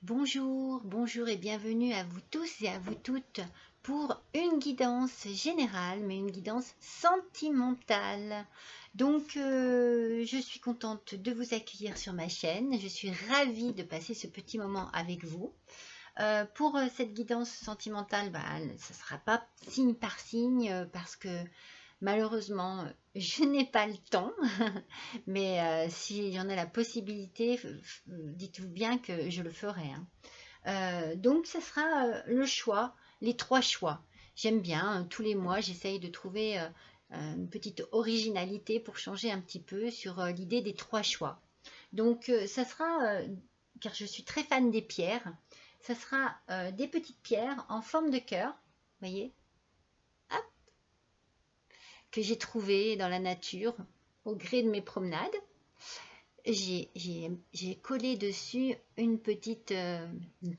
Bonjour, bonjour et bienvenue à vous tous et à vous toutes pour une guidance générale, mais une guidance sentimentale. Donc, je suis contente de vous accueillir sur ma chaîne. Je suis ravie de passer ce petit moment avec vous. Pour cette guidance sentimentale, ça ne sera pas signe par signe parce que malheureusement, je n'ai pas le temps, mais s'il y en a la possibilité, dites-vous bien que je le ferai, hein. Donc, ce sera le choix, les 3 choix. J'aime bien, tous les mois, j'essaye de trouver une petite originalité pour changer un petit peu sur l'idée des 3 choix. Donc, ça sera, car je suis très fan des pierres, ça sera des petites pierres en forme de cœur, vous voyez, hop, que j'ai trouvées dans la nature au gré de mes promenades. J'ai collé dessus une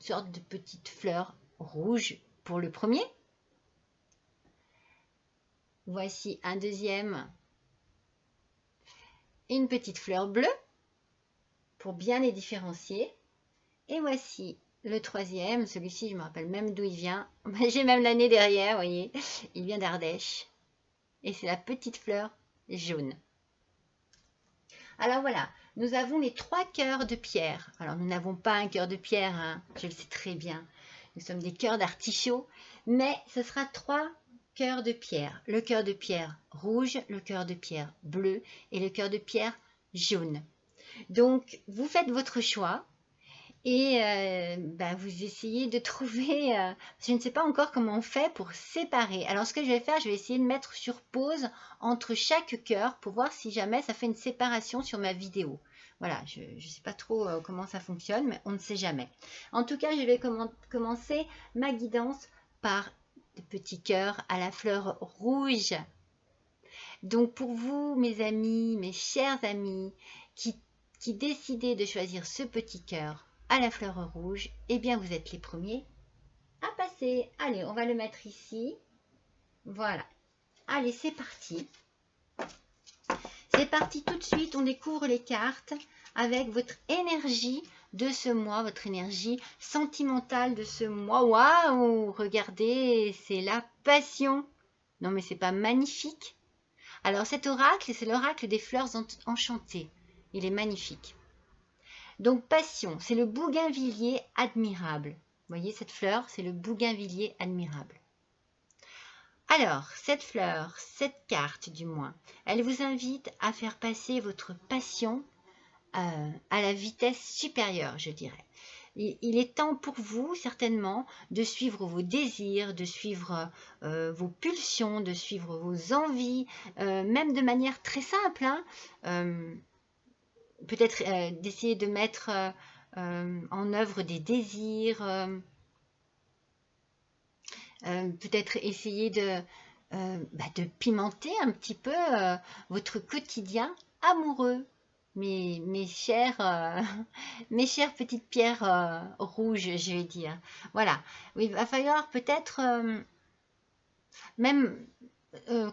sorte de petite fleur rouge pour le premier. Voici un deuxième, une petite fleur bleue pour bien les différencier. Et voici le troisième, celui-ci je me rappelle même d'où il vient. J'ai même l'année derrière, vous voyez, il vient d'Ardèche. Et c'est la petite fleur jaune. Alors voilà, nous avons les 3 cœurs de pierre. Alors nous n'avons pas un cœur de pierre, hein, je le sais très bien. Nous sommes des cœurs d'artichaut, mais ce sera 3 cœurs de pierre. Le cœur de pierre rouge, le cœur de pierre bleu et le cœur de pierre jaune. Donc vous faites votre choix et vous essayez de trouver, je ne sais pas encore comment on fait pour séparer. Alors ce que je vais faire, je vais essayer de mettre sur pause entre chaque cœur pour voir si jamais ça fait une séparation sur ma vidéo. Voilà, je ne sais pas trop comment ça fonctionne, mais on ne sait jamais. En tout cas, je vais commencer ma guidance par de petits cœurs à la fleur rouge. Donc pour vous, mes amis, mes chers amis, qui décidez de choisir ce petit cœur à la fleur rouge, eh bien vous êtes les premiers à passer. Allez, on va le mettre ici. Voilà. Allez, c'est parti. C'est parti tout de suite. On découvre les cartes avec votre énergie de ce mois, votre énergie sentimentale de ce mois. Waouh, regardez, c'est la passion. Non, mais c'est pas magnifique? Alors cet oracle, c'est l'oracle des fleurs enchantées. Il est magnifique. Donc passion, c'est le bougainvillier admirable. Vous voyez cette fleur, c'est le bougainvillier admirable. Alors, cette fleur, cette carte du moins, elle vous invite à faire passer votre passion à la vitesse supérieure, je dirais. Il est temps pour vous, certainement, de suivre vos désirs, de suivre vos pulsions, de suivre vos envies, même de manière très simple, hein. Peut-être d'essayer de mettre en œuvre des désirs, peut-être essayer de pimenter un petit peu votre quotidien amoureux. Mes chères petites pierres rouges, je vais dire. Voilà, il va falloir peut-être même,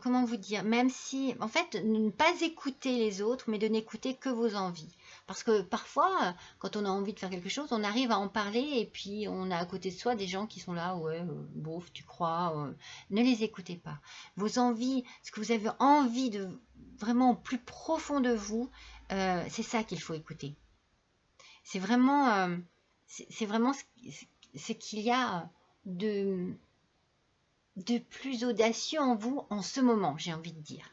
comment vous dire, même si, en fait, ne pas écouter les autres, mais de n'écouter que vos envies. Parce que parfois, quand on a envie de faire quelque chose, on arrive à en parler et puis on a à côté de soi des gens qui sont là, ouais, bof, tu crois, ne les écoutez pas. Vos envies, ce que vous avez envie de vraiment au plus profond de vous, c'est ça qu'il faut écouter. C'est vraiment ce qu'il y a de plus audacieux en vous en ce moment, j'ai envie de dire.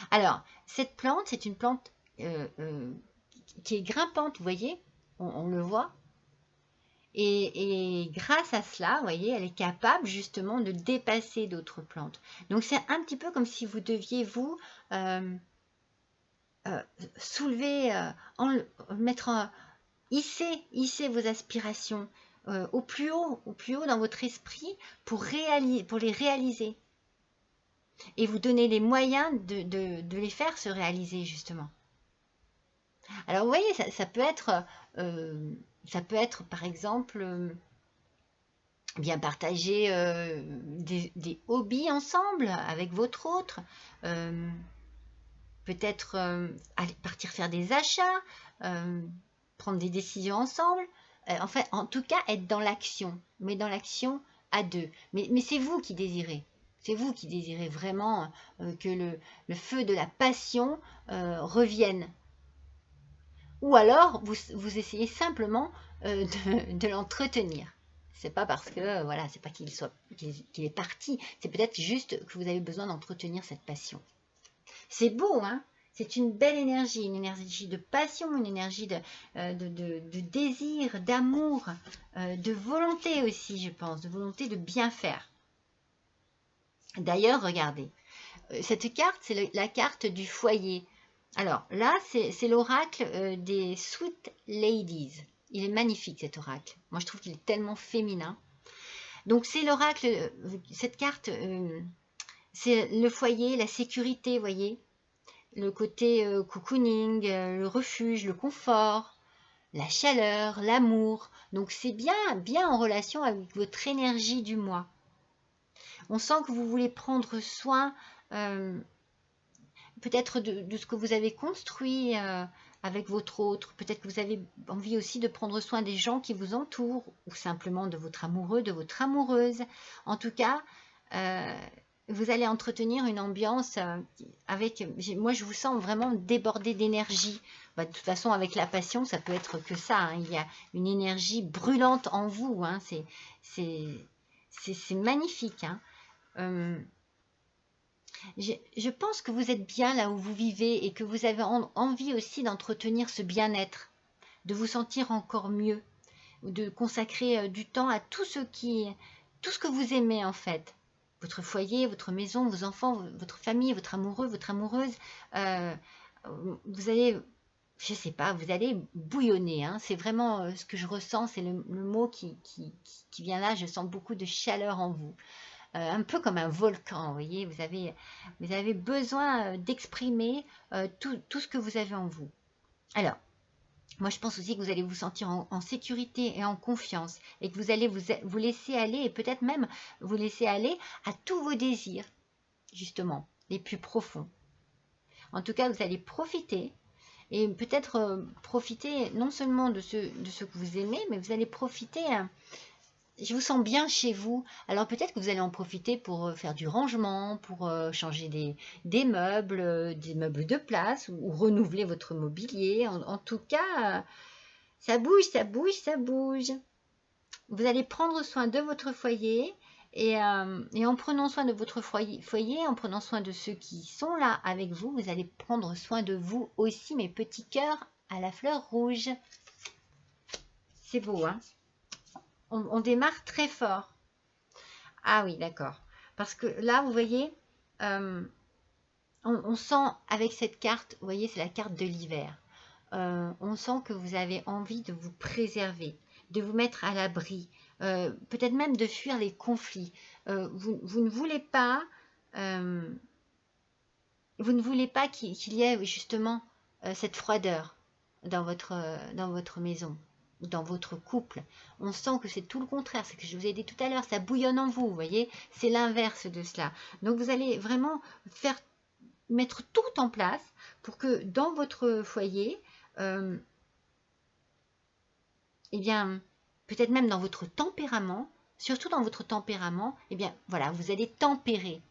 Alors, cette plante, c'est une plante qui est grimpante, vous voyez, on le voit. Et grâce à cela, vous voyez, elle est capable justement de dépasser d'autres plantes. Donc, c'est un petit peu comme si vous deviez vous soulever, hisser vos aspirations au plus haut dans votre esprit pour les réaliser. Et vous donner les moyens de les faire se réaliser, justement. Alors, vous voyez, ça peut être, par exemple, bien partager des hobbies ensemble avec votre autre. Peut-être aller partir faire des achats, prendre des décisions ensemble. en fait, en tout cas, être dans l'action, mais dans l'action à deux. Mais c'est vous qui désirez. C'est vous qui désirez vraiment que le feu de la passion revienne. Ou alors, vous essayez simplement de l'entretenir. C'est pas parce que, voilà, c'est pas qu'il est parti. C'est peut-être juste que vous avez besoin d'entretenir cette passion. C'est beau, hein? C'est une belle énergie, une énergie de passion, une énergie de désir, d'amour, de volonté aussi, je pense, de volonté de bien faire. D'ailleurs, regardez, cette carte, c'est la carte du foyer. Alors là, c'est l'oracle des Sweet Ladies. Il est magnifique cet oracle. Moi, je trouve qu'il est tellement féminin. Donc, c'est l'oracle, cette carte, c'est le foyer, la sécurité, voyez. Le côté cocooning, le refuge, le confort, la chaleur, l'amour. Donc, c'est bien en relation avec votre énergie du mois. On sent que vous voulez prendre soin peut-être de ce que vous avez construit avec votre autre. Peut-être que vous avez envie aussi de prendre soin des gens qui vous entourent ou simplement de votre amoureux, de votre amoureuse. En tout cas, vous allez entretenir une ambiance avec... Moi, je vous sens vraiment débordé d'énergie. De toute façon, avec la passion, ça peut être que ça. Hein. Il y a une énergie brûlante en vous. Hein. C'est magnifique. Hein. Je pense que vous êtes bien là où vous vivez et que vous avez envie aussi d'entretenir ce bien-être, de vous sentir encore mieux, de consacrer du temps à tout ce que vous aimez en fait. Votre foyer, votre maison, vos enfants, votre famille, votre amoureux, votre amoureuse. Vous allez, je sais pas, vous allez bouillonner. Hein. C'est vraiment ce que je ressens, c'est le mot qui vient là. Je sens beaucoup de chaleur en vous. Un peu comme un volcan, vous voyez, vous avez besoin d'exprimer tout ce que vous avez en vous. Alors, moi je pense aussi que vous allez vous sentir en sécurité et en confiance et que vous allez vous laisser aller et peut-être même vous laisser aller à tous vos désirs, justement, les plus profonds. En tout cas, vous allez profiter et peut-être profiter non seulement de ce que vous aimez, mais vous allez profiter... je vous sens bien chez vous. Alors peut-être que vous allez en profiter pour faire du rangement, pour changer des meubles de place ou renouveler votre mobilier. En tout cas, ça bouge, ça bouge, ça bouge. Vous allez prendre soin de votre foyer et en prenant soin de votre foyer, en prenant soin de ceux qui sont là avec vous, vous allez prendre soin de vous aussi, mes petits cœurs à la fleur rouge. C'est beau, hein? On démarre très fort. Ah oui, d'accord. Parce que là, vous voyez, on sent avec cette carte, vous voyez, c'est la carte de l'hiver. On sent que vous avez envie de vous préserver, de vous mettre à l'abri, peut-être même de fuir les conflits. Vous ne voulez pas, qu'il y ait justement cette froideur dans votre maison, dans votre couple. On sent que c'est tout le contraire, c'est ce que je vous ai dit tout à l'heure, ça bouillonne en vous, vous voyez, c'est l'inverse de cela. Donc vous allez vraiment mettre tout en place pour que dans votre foyer, eh bien, peut-être même dans votre tempérament, surtout dans votre tempérament, eh bien, voilà, vous allez tempérer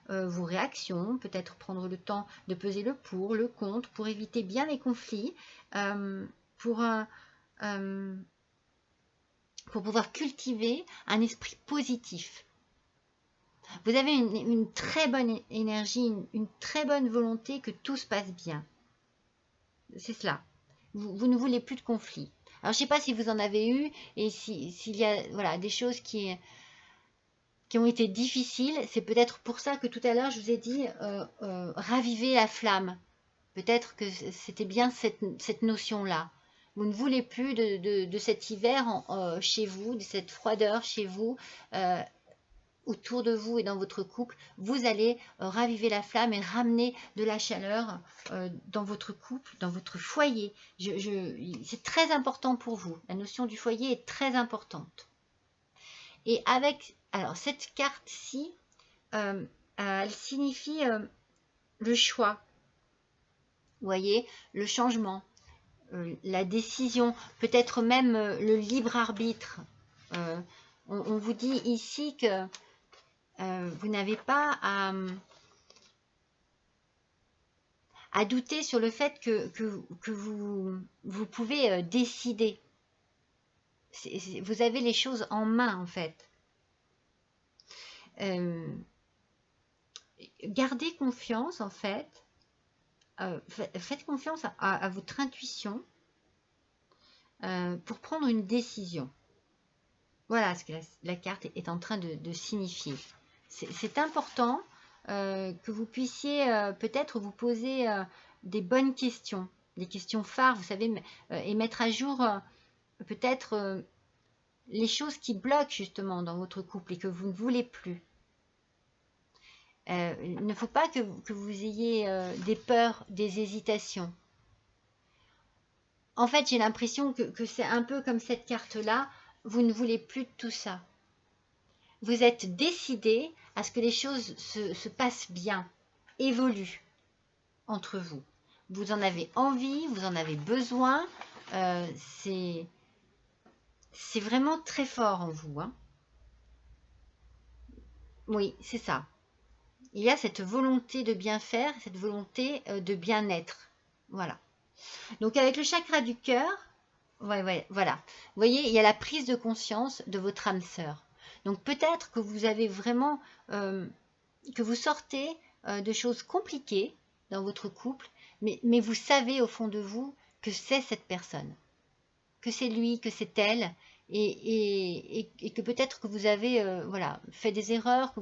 vos réactions, peut-être prendre le temps de peser le pour, le contre, pour éviter bien les conflits, pour pouvoir cultiver un esprit positif. Vous avez une très bonne énergie, une très bonne volonté que tout se passe bien. C'est cela. Vous ne voulez plus de conflits. Alors, je ne sais pas si vous en avez eu et s'il y a voilà, des choses qui ont été difficiles. C'est peut-être pour ça que tout à l'heure, je vous ai dit raviver la flamme. Peut-être que c'était bien cette notion-là. Vous ne voulez plus de cet hiver chez vous, de cette froideur chez vous, autour de vous et dans votre couple. Vous allez raviver la flamme et ramener de la chaleur dans votre couple, dans votre foyer. C'est très important pour vous. La notion du foyer est très importante. Et alors cette carte-ci, elle signifie le choix. Vous voyez, le changement. la décision, peut-être même le libre arbitre. On vous dit ici que vous n'avez pas à douter sur le fait que vous pouvez décider. Vous avez les choses en main, en fait. Gardez confiance, en fait. Faites confiance à votre intuition pour prendre une décision. Voilà ce que la carte est en train de signifier. C'est important que vous puissiez peut-être vous poser des bonnes questions, des questions phares, vous savez, et mettre à jour peut-être les choses qui bloquent justement dans votre couple et que vous ne voulez plus. Il ne faut pas que vous ayez des peurs, des hésitations. En fait, j'ai l'impression que c'est un peu comme cette carte-là, vous ne voulez plus de tout ça. Vous êtes décidé à ce que les choses se passent bien, évoluent entre vous. Vous en avez envie, vous en avez besoin, c'est vraiment très fort en vous. Hein. Oui, c'est ça. Il y a cette volonté de bien faire, cette volonté de bien-être. Voilà. Donc avec le chakra du cœur, ouais, voilà. Vous voyez, il y a la prise de conscience de votre âme sœur. Donc peut-être que vous avez vraiment, que vous sortez de choses compliquées dans votre couple, mais vous savez au fond de vous que c'est cette personne, que c'est lui, que c'est elle, et que peut-être que vous avez voilà, fait des erreurs,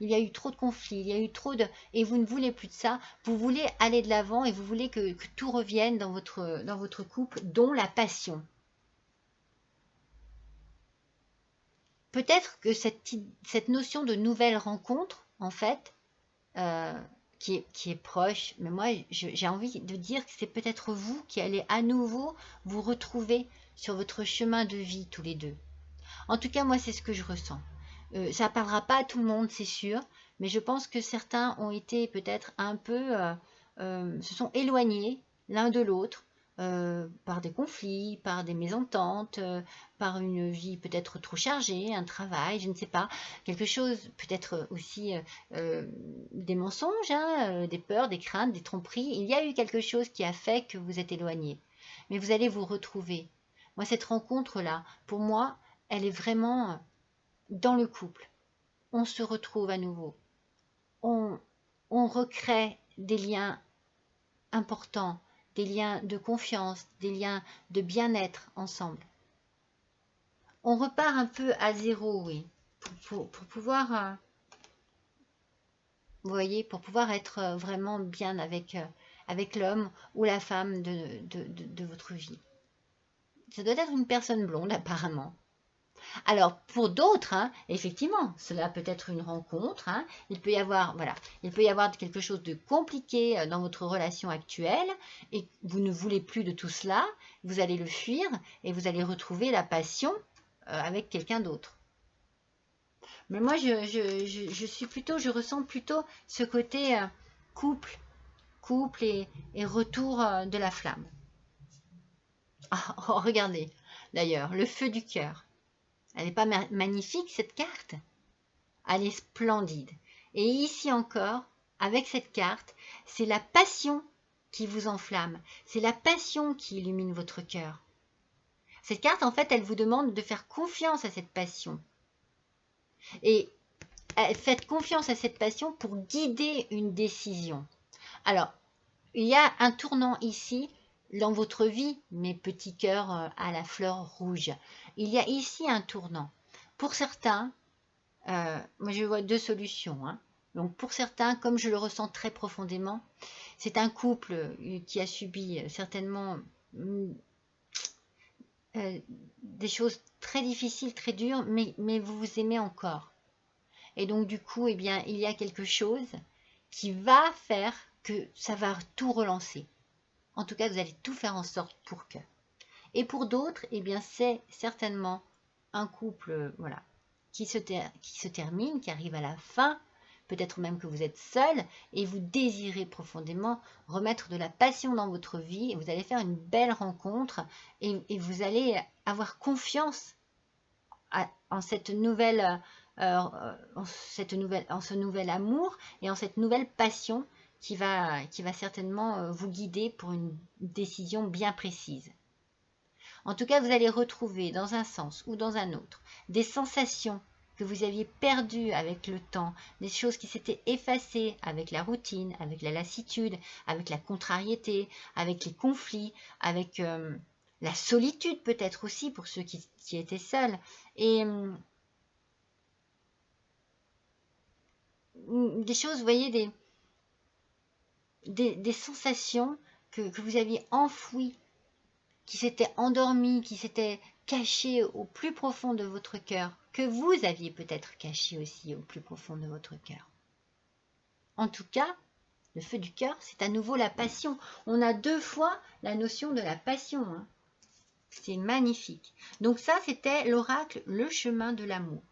il y a eu trop de conflits, il y a eu trop de... Et vous ne voulez plus de ça, vous voulez aller de l'avant et vous voulez que tout revienne dans votre couple, dont la passion. Peut-être que cette notion de nouvelle rencontre, en fait, qui est proche, mais moi j'ai envie de dire que c'est peut-être vous qui allez à nouveau vous retrouver sur votre chemin de vie tous les deux. En tout cas, moi c'est ce que je ressens. Ça ne parlera pas à tout le monde, c'est sûr, mais je pense que certains ont été peut-être un peu, se sont éloignés l'un de l'autre, par des conflits, par des mésententes, par une vie peut-être trop chargée, un travail, je ne sais pas, quelque chose, peut-être aussi des mensonges, hein, des peurs, des craintes, des tromperies. Il y a eu quelque chose qui a fait que vous êtes éloignés. Mais vous allez vous retrouver. Moi, cette rencontre-là, pour moi, elle est vraiment dans le couple. On se retrouve à nouveau. On recrée des liens importants, des liens de confiance, des liens de bien-être ensemble. On repart un peu à zéro, oui, pour pouvoir, vous voyez, pour pouvoir être vraiment bien avec l'homme ou la femme de votre vie. Ça doit être une personne blonde, apparemment. Alors, pour d'autres, hein, effectivement, cela peut être une rencontre. Hein, il peut y avoir, voilà, il peut y avoir quelque chose de compliqué dans votre relation actuelle et vous ne voulez plus de tout cela. Vous allez le fuir et vous allez retrouver la passion avec quelqu'un d'autre. Mais moi, je ressens plutôt ce côté couple et retour de la flamme. Oh, regardez, d'ailleurs, le feu du cœur. Elle n'est pas magnifique, cette carte? Elle est splendide. Et ici encore, avec cette carte, c'est la passion qui vous enflamme. C'est la passion qui illumine votre cœur. Cette carte, en fait, elle vous demande de faire confiance à cette passion. Et faites confiance à cette passion pour guider une décision. Alors, il y a un tournant ici dans votre vie, mes petits cœurs à la fleur rouge. Il y a ici un tournant. Pour certains, moi je vois deux solutions. Hein. Donc pour certains, comme je le ressens très profondément, c'est un couple qui a subi certainement des choses très difficiles, très dures, mais vous vous aimez encore. Et donc du coup, eh bien, il y a quelque chose qui va faire que ça va tout relancer. En tout cas, vous allez tout faire en sorte pour que. Et pour d'autres, eh bien, c'est certainement un couple, voilà, qui se termine, qui arrive à la fin, peut-être même que vous êtes seul et vous désirez profondément remettre de la passion dans votre vie et vous allez faire une belle rencontre et vous allez avoir confiance en cette nouvelle, en ce nouvel amour et en cette nouvelle passion qui va certainement vous guider pour une décision bien précise. En tout cas, vous allez retrouver dans un sens ou dans un autre des sensations que vous aviez perdues avec le temps, des choses qui s'étaient effacées avec la routine, avec la lassitude, avec la contrariété, avec les conflits, avec la solitude peut-être aussi pour ceux qui étaient seuls. Et des choses, vous voyez, des sensations que vous aviez enfouies, qui s'étaient endormies, qui s'étaient cachées au plus profond de votre cœur, que vous aviez peut-être cachées aussi au plus profond de votre cœur. En tout cas, le feu du cœur, c'est à nouveau la passion. On a 2 fois la notion de la passion. Hein. C'est magnifique. Donc ça, c'était l'oracle, le chemin de l'amour.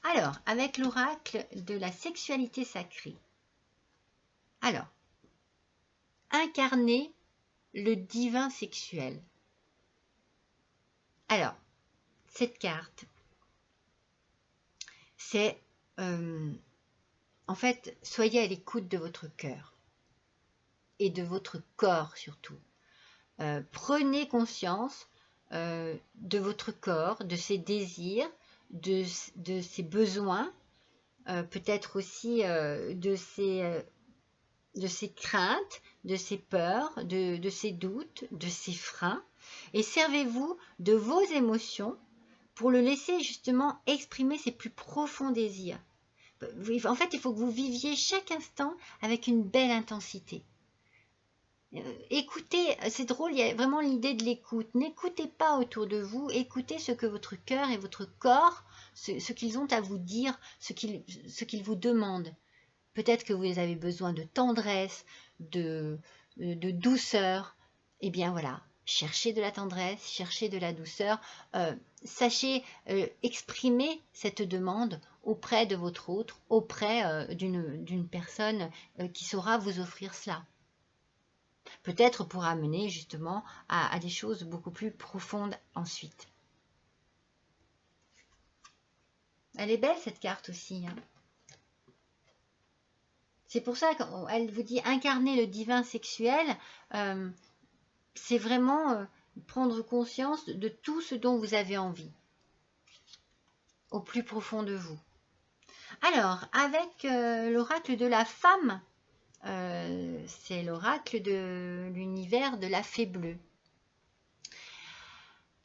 Alors, avec l'oracle de la sexualité sacrée. Alors, incarner le divin sexuel. Alors, cette carte, c'est en fait, soyez à l'écoute de votre cœur et de votre corps surtout. Prenez conscience de votre corps, de ses désirs, de ses besoins, peut-être aussi de ses craintes, de ses peurs, de ses doutes, de ses freins. Et servez-vous de vos émotions pour le laisser justement exprimer ses plus profonds désirs. En fait, il faut que vous viviez chaque instant avec une belle intensité. Écoutez, c'est drôle, il y a vraiment l'idée de l'écoute. N'écoutez pas autour de vous, écoutez ce que votre cœur et votre corps, ce qu'ils ont à vous dire, ce qu'ils vous demandent. Peut-être que vous avez besoin de tendresse, de douceur. Eh bien voilà, cherchez de la tendresse, cherchez de la douceur. Sachez exprimer cette demande auprès de votre autre, auprès d'une personne qui saura vous offrir cela. Peut-être pour amener justement à des choses beaucoup plus profondes ensuite. Elle est belle cette carte aussi. Hein. C'est pour ça qu'elle vous dit incarner le divin sexuel, c'est vraiment prendre conscience de tout ce dont vous avez envie, au plus profond de vous. Alors, avec l'oracle de la femme, c'est l'oracle de l'univers de la fée bleue,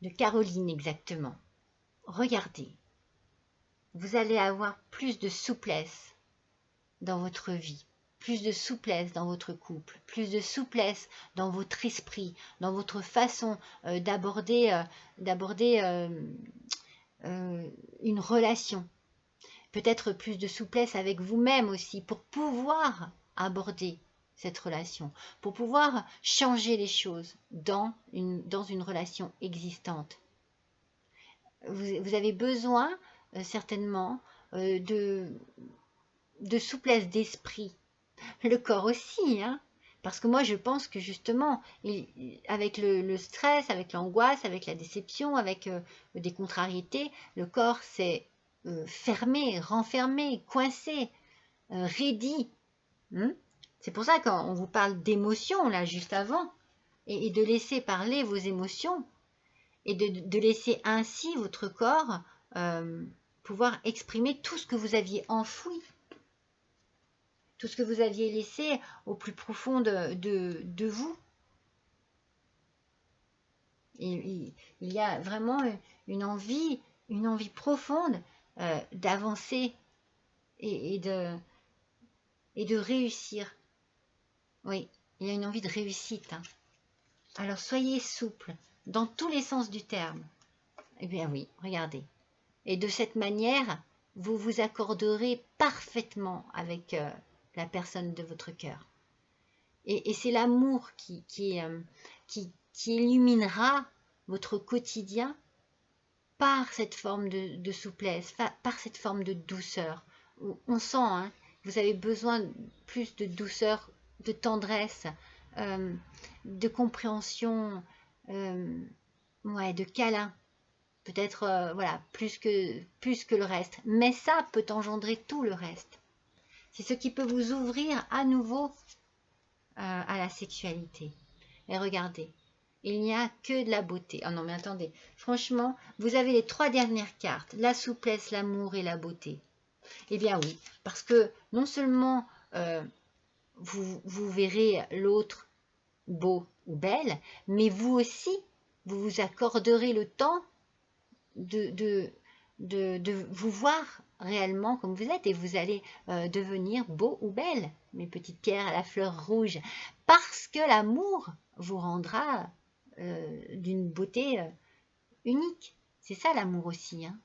de Caroline exactement. Regardez, vous allez avoir plus de souplesse dans votre vie, plus de souplesse dans votre couple, plus de souplesse dans votre esprit, dans votre façon d'aborder une relation. Peut-être plus de souplesse avec vous-même aussi pour pouvoir aborder cette relation, pour pouvoir changer les choses dans une relation existante. Vous avez besoin certainement de souplesse d'esprit. Le corps aussi, hein, parce que moi je pense que justement, avec le stress, avec l'angoisse, avec la déception, avec des contrariétés, le corps s'est fermé, renfermé, coincé, raidi. C'est pour ça qu'on vous parle d'émotions là juste avant, et de laisser parler vos émotions, et de laisser ainsi votre corps pouvoir exprimer tout ce que vous aviez enfoui, tout ce que vous aviez laissé au plus profond de vous. Et il y a vraiment une envie profonde d'avancer et de réussir. Oui, il y a une envie de réussite. Hein. Alors soyez souple dans tous les sens du terme. Eh bien oui, regardez. Et de cette manière, vous vous accorderez parfaitement avec la personne de votre cœur. Et c'est l'amour qui illuminera votre quotidien par cette forme de souplesse, par cette forme de douceur. On sent Vous avez besoin de plus de douceur, de tendresse, de compréhension, ouais, de câlin. Peut-être, voilà, plus que le reste. Mais ça peut engendrer tout le reste. C'est ce qui peut vous ouvrir à nouveau à la sexualité. Et regardez, il n'y a que de la beauté. Ah non, mais attendez, franchement, vous avez les 3 dernières cartes, la souplesse, l'amour et la beauté. Eh bien oui, parce que non seulement vous verrez l'autre beau ou belle, mais vous aussi, vous vous accorderez le temps de vous voir réellement comme vous êtes et vous allez devenir beau ou belle, mes petites pierres à la fleur rouge, parce que l'amour vous rendra d'une beauté unique. C'est ça l'amour aussi, hein.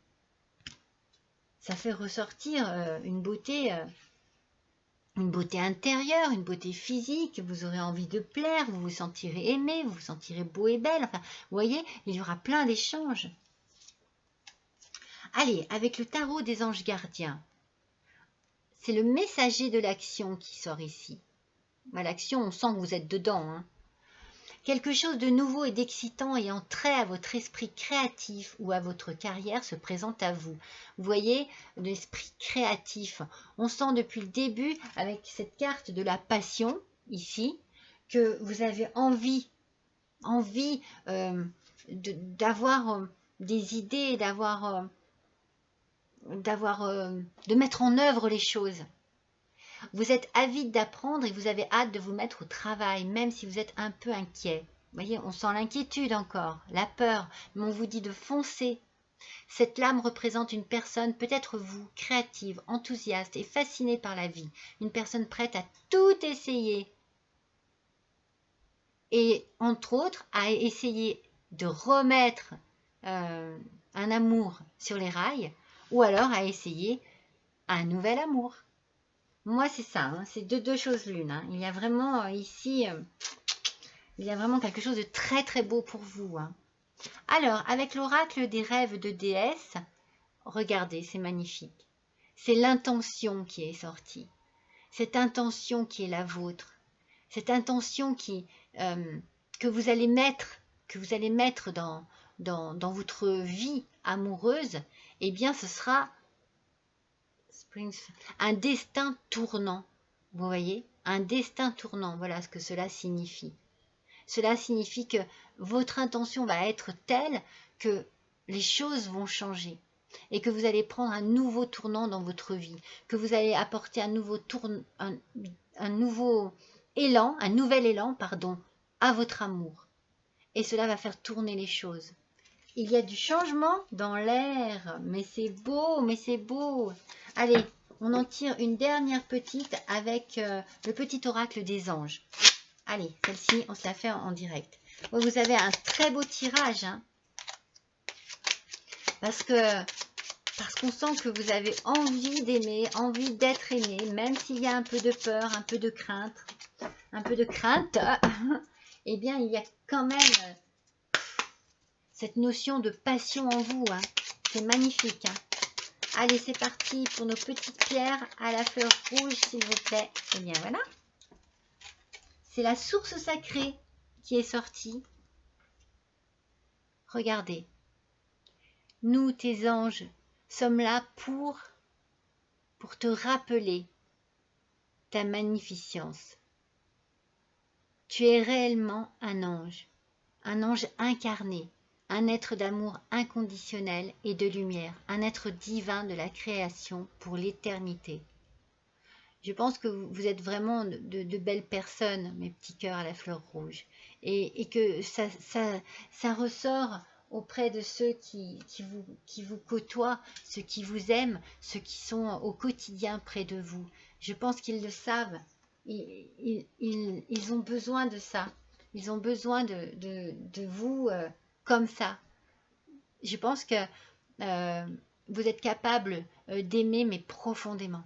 Ça fait ressortir une beauté intérieure, une beauté physique, vous aurez envie de plaire, vous vous sentirez aimé, vous vous sentirez beau et belle. Enfin, vous voyez, il y aura plein d'échanges. Allez, avec le tarot des anges gardiens, c'est le messager de l'action qui sort ici. L'action, on sent que vous êtes dedans, hein. Quelque chose de nouveau et d'excitant ayant trait à votre esprit créatif ou à votre carrière se présente à vous. Vous voyez, l'esprit créatif. On sent depuis le début, avec cette carte de la passion, ici, que vous avez envie d'avoir des idées, de mettre en œuvre les choses. Vous êtes avide d'apprendre et vous avez hâte de vous mettre au travail, même si vous êtes un peu inquiet. Vous voyez, on sent l'inquiétude encore, la peur, mais on vous dit de foncer. Cette lame représente une personne, peut-être vous, créative, enthousiaste et fascinée par la vie. Une personne prête à tout essayer. Et entre autres, à essayer de remettre un amour sur les rails, ou alors à essayer un nouvel amour. Moi, c'est ça, hein, c'est deux choses l'une. Hein. Il y a vraiment ici, il y a vraiment quelque chose de très très beau pour vous. Hein. Alors, avec l'oracle des rêves de déesse, regardez, c'est magnifique. C'est l'intention qui est sortie. Cette intention qui est la vôtre. Cette intention que vous allez mettre dans votre vie amoureuse, eh bien, ce sera un destin tournant. Vous voyez, un destin tournant, voilà ce que cela signifie. Cela signifie que votre intention va être telle que les choses vont changer et que vous allez prendre un nouveau tournant dans votre vie, que vous allez apporter un nouveau élan, un nouvel élan, pardon, à votre amour. Et cela va faire tourner les choses. Il y a du changement dans l'air, mais c'est beau, mais c'est beau. Allez, on en tire une dernière petite avec le petit oracle des anges. Allez, celle-ci, on se la fait en direct. Vous avez un très beau tirage, hein, parce qu'on sent que vous avez envie d'aimer, envie d'être aimé, même s'il y a un peu de peur, un peu de crainte, eh bien, il y a quand même cette notion de passion en vous. Hein. C'est magnifique. Hein. Allez, c'est parti pour nos petites pierres à la fleur rouge, s'il vous plaît. Eh bien, voilà. C'est la source sacrée qui est sortie. Regardez. Nous, tes anges, sommes là pour te rappeler ta magnificence. Tu es réellement un ange incarné, un être d'amour inconditionnel et de lumière, un être divin de la création pour l'éternité. Je pense que vous êtes vraiment de belles personnes, mes petits cœurs à la fleur rouge, et que ça ressort auprès de ceux qui vous côtoient, ceux qui vous aiment, ceux qui sont au quotidien près de vous. Je pense qu'ils le savent. Ils ont besoin de ça. Ils ont besoin de vous comme ça. Je pense que vous êtes capable d'aimer, mais profondément.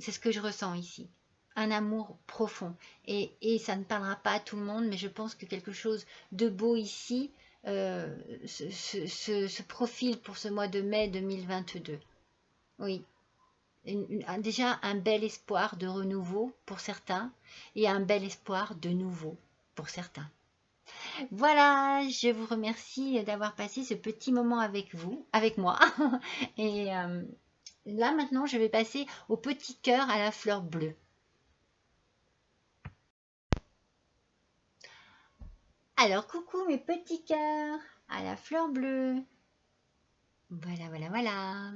C'est ce que je ressens ici. Un amour profond. Et ça ne parlera pas à tout le monde, mais je pense que quelque chose de beau ici se profile pour ce mois de mai 2022. Oui, déjà un bel espoir de renouveau pour certains et un bel espoir de nouveau pour certains. Voilà, je vous remercie d'avoir passé ce petit moment avec vous, avec moi. Et là maintenant, je vais passer au petit cœur à la fleur bleue. Alors, coucou mes petits cœurs à la fleur bleue. Voilà, voilà, voilà.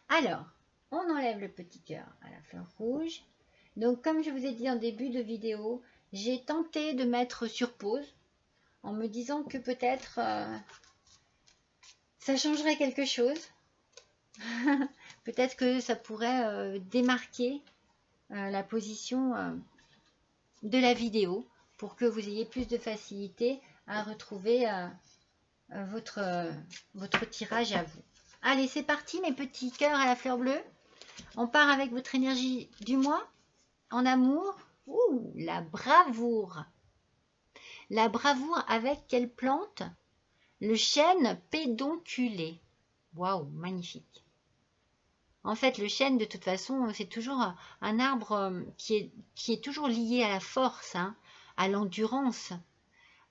Alors, on enlève le petit cœur à la fleur rouge. Donc, comme je vous ai dit en début de vidéo, j'ai tenté de mettre sur pause en me disant que peut-être ça changerait quelque chose. Peut-être que ça pourrait démarquer la position de la vidéo pour que vous ayez plus de facilité à retrouver votre tirage à vous. Allez, c'est parti mes petits cœurs à la fleur bleue. On part avec votre énergie du mois en amour. Ouh, la bravoure. La bravoure avec quelle plante? Le chêne pédonculé. Waouh, magnifique. En fait, le chêne, de toute façon, c'est toujours un arbre qui est toujours lié à la force, hein, à l'endurance,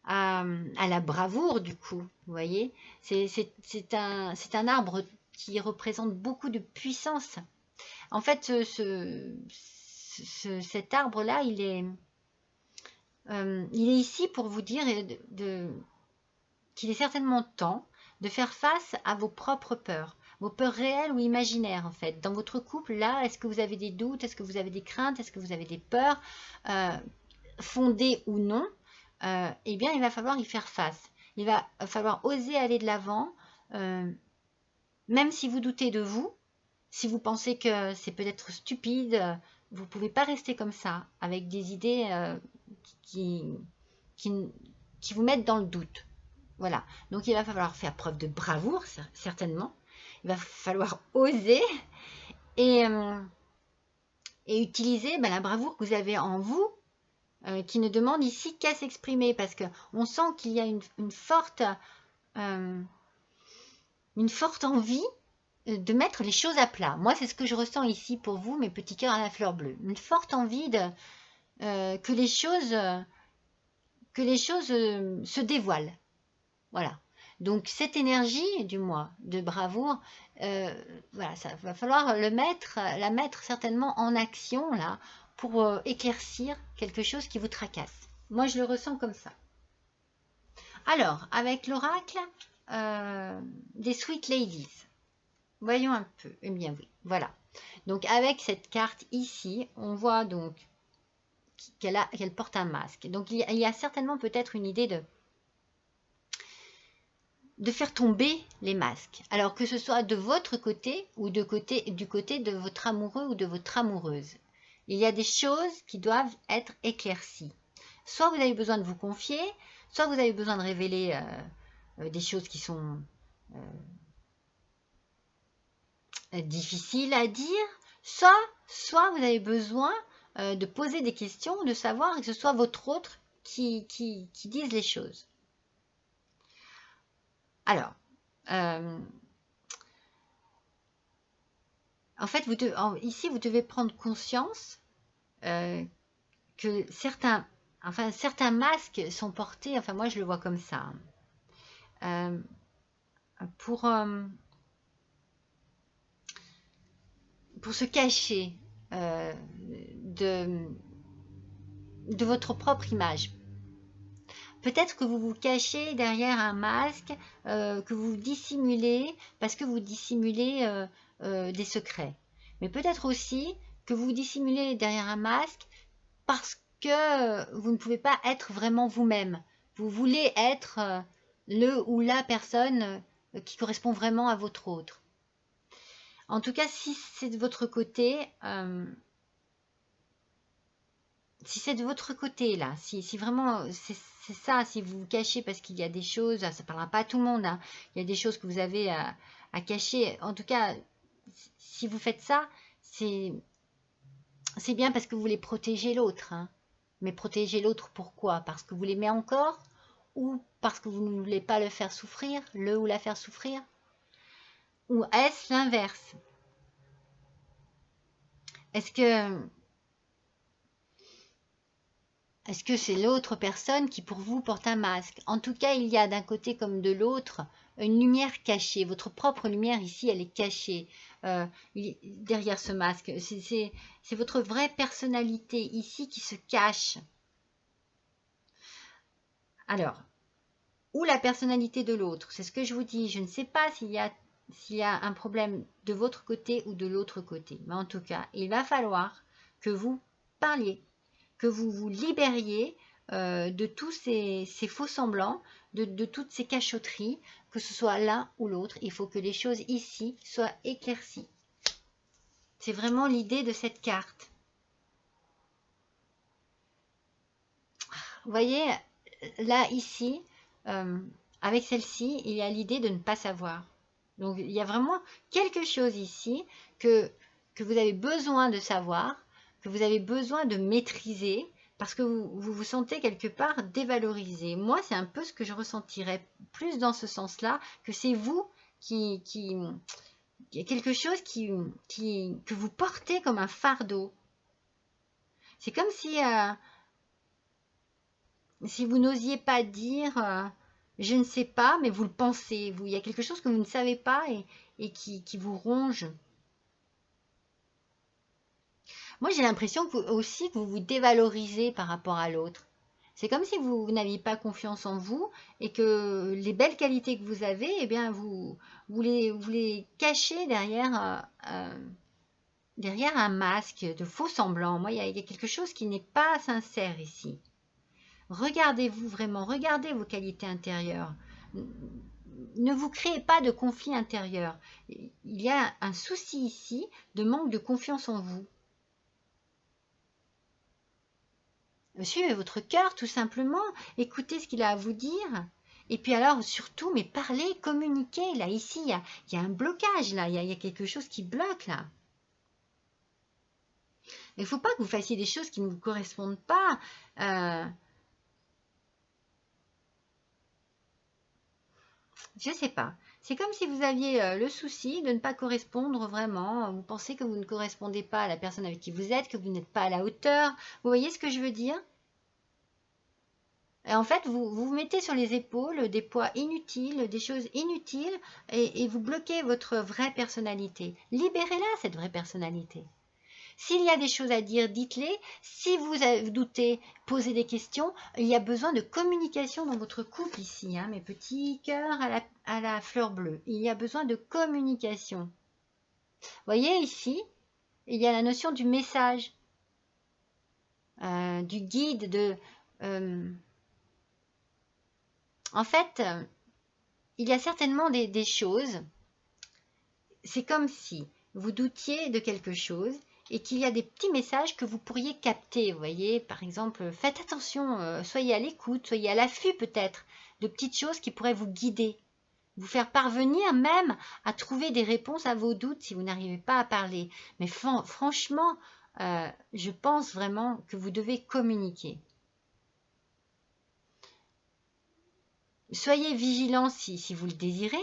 à la bravoure, du coup. Vous voyez, c'est un arbre qui représente beaucoup de puissance. En fait, cet arbre-là, il est ici pour vous dire qu'il est certainement temps de faire face à vos propres peurs. Vos peurs réelles ou imaginaires, en fait. Dans votre couple, là, est-ce que vous avez des doutes? Est-ce que vous avez des craintes? Est-ce que vous avez des peurs fondées ou non? Eh bien, il va falloir y faire face. Il va falloir oser aller de l'avant, même si vous doutez de vous, si vous pensez que c'est peut-être stupide, vous ne pouvez pas rester comme ça, avec des idées qui vous mettent dans le doute. Voilà, donc il va falloir faire preuve de bravoure, certainement. Il va falloir oser et utiliser la bravoure que vous avez en vous, qui ne demande ici qu'à s'exprimer, parce qu'on sent qu'il y a une forte envie de mettre les choses à plat. Moi, c'est ce que je ressens ici pour vous, mes petits cœurs à la fleur bleue. Une forte envie que les choses se dévoilent. Voilà. Donc cette énergie du moi de bravoure, voilà, ça va falloir la mettre certainement en action là pour éclaircir quelque chose qui vous tracasse. Moi je le ressens comme ça. Alors avec l'oracle des Sweet Ladies, voyons un peu. Eh bien oui, voilà. Donc avec cette carte ici, on voit donc qu'elle porte un masque. Donc il y a certainement peut-être une idée de faire tomber les masques. Alors que ce soit de votre côté ou du côté de votre amoureux ou de votre amoureuse. Il y a des choses qui doivent être éclaircies. Soit vous avez besoin de vous confier, soit vous avez besoin de révéler des choses qui sont difficiles à dire, soit vous avez besoin de poser des questions, de savoir que ce soit votre autre qui dise les choses. Alors, en fait, ici, vous devez prendre conscience que certains masques sont portés, enfin moi je le vois comme ça, pour se cacher de votre propre image. Peut-être que vous vous cachez derrière un masque, que vous dissimulez, parce que vous dissimulez des secrets. Mais peut-être aussi que vous dissimulez derrière un masque parce que vous ne pouvez pas être vraiment vous-même. Vous voulez être le ou la personne qui correspond vraiment à votre autre. En tout cas, si c'est de votre côté, si c'est de votre côté là, si vraiment c'est ça, si vous vous cachez parce qu'il y a des choses, ça ne parlera pas à tout le monde, hein, il y a des choses que vous avez à cacher. En tout cas, si vous faites ça, c'est bien parce que vous voulez protéger l'autre. Hein. Mais protéger l'autre pourquoi? Parce que vous l'aimez encore? Ou parce que vous ne voulez pas le faire souffrir, le ou la faire souffrir? Ou est-ce l'inverse? Est-ce que c'est l'autre personne qui pour vous porte un masque? En tout cas, il y a d'un côté comme de l'autre une lumière cachée. Votre propre lumière ici, elle est cachée derrière ce masque. C'est votre vraie personnalité ici qui se cache. Alors, ou la personnalité de l'autre. C'est ce que je vous dis. Je ne sais pas s'il y a un problème de votre côté ou de l'autre côté. Mais en tout cas, il va falloir que vous parliez, que vous vous libériez de tous ces faux semblants, de toutes ces cachotteries, que ce soit l'un ou l'autre. Il faut que les choses ici soient éclaircies. C'est vraiment l'idée de cette carte. Vous voyez, là, ici, avec celle-ci, il y a l'idée de ne pas savoir. Donc, il y a vraiment quelque chose ici que vous avez besoin de savoir, que vous avez besoin de maîtriser, parce que vous sentez quelque part dévalorisé. Moi, c'est un peu ce que je ressentirais plus dans ce sens-là, que c'est vous qui y a quelque chose que vous portez comme un fardeau. C'est comme si vous n'osiez pas dire je ne sais pas, mais vous le pensez. Il y a quelque chose que vous ne savez pas et qui vous ronge. Moi, j'ai l'impression aussi que vous vous dévalorisez par rapport à l'autre. C'est comme si vous n'aviez pas confiance en vous et que les belles qualités que vous avez, eh bien, vous les cachez derrière un masque de faux semblants. Moi, il y a quelque chose qui n'est pas sincère ici. Regardez-vous vraiment, regardez vos qualités intérieures. Ne vous créez pas de conflit intérieur. Il y a un souci ici de manque de confiance en vous. Suivez votre cœur tout simplement, écoutez ce qu'il a à vous dire. Et puis alors surtout, mais parlez, communiquez. Là, ici, il y a un blocage, là, il y a quelque chose qui bloque, là. Il ne faut pas que vous fassiez des choses qui ne vous correspondent pas. Je ne sais pas. C'est comme si vous aviez le souci de ne pas correspondre vraiment. Vous pensez que vous ne correspondez pas à la personne avec qui vous êtes, que vous n'êtes pas à la hauteur. Vous voyez ce que je veux dire? Et en fait, vous mettez sur les épaules des poids inutiles, des choses inutiles, et vous bloquez votre vraie personnalité. Libérez-la, cette vraie personnalité. S'il y a des choses à dire, dites-les. Si vous doutez, posez des questions. Il y a besoin de communication dans votre couple ici, hein, mes petits cœurs à la fleur bleue. Il y a besoin de communication. Vous voyez ici, il y a la notion du message, du guide, en fait, il y a certainement des choses. C'est comme si vous doutiez de quelque chose et qu'il y a des petits messages que vous pourriez capter. Vous voyez, par exemple, faites attention, soyez à l'écoute, soyez à l'affût peut-être de petites choses qui pourraient vous guider, vous faire parvenir même à trouver des réponses à vos doutes si vous n'arrivez pas à parler. Mais franchement, je pense vraiment que vous devez communiquer. Soyez vigilant si vous le désirez.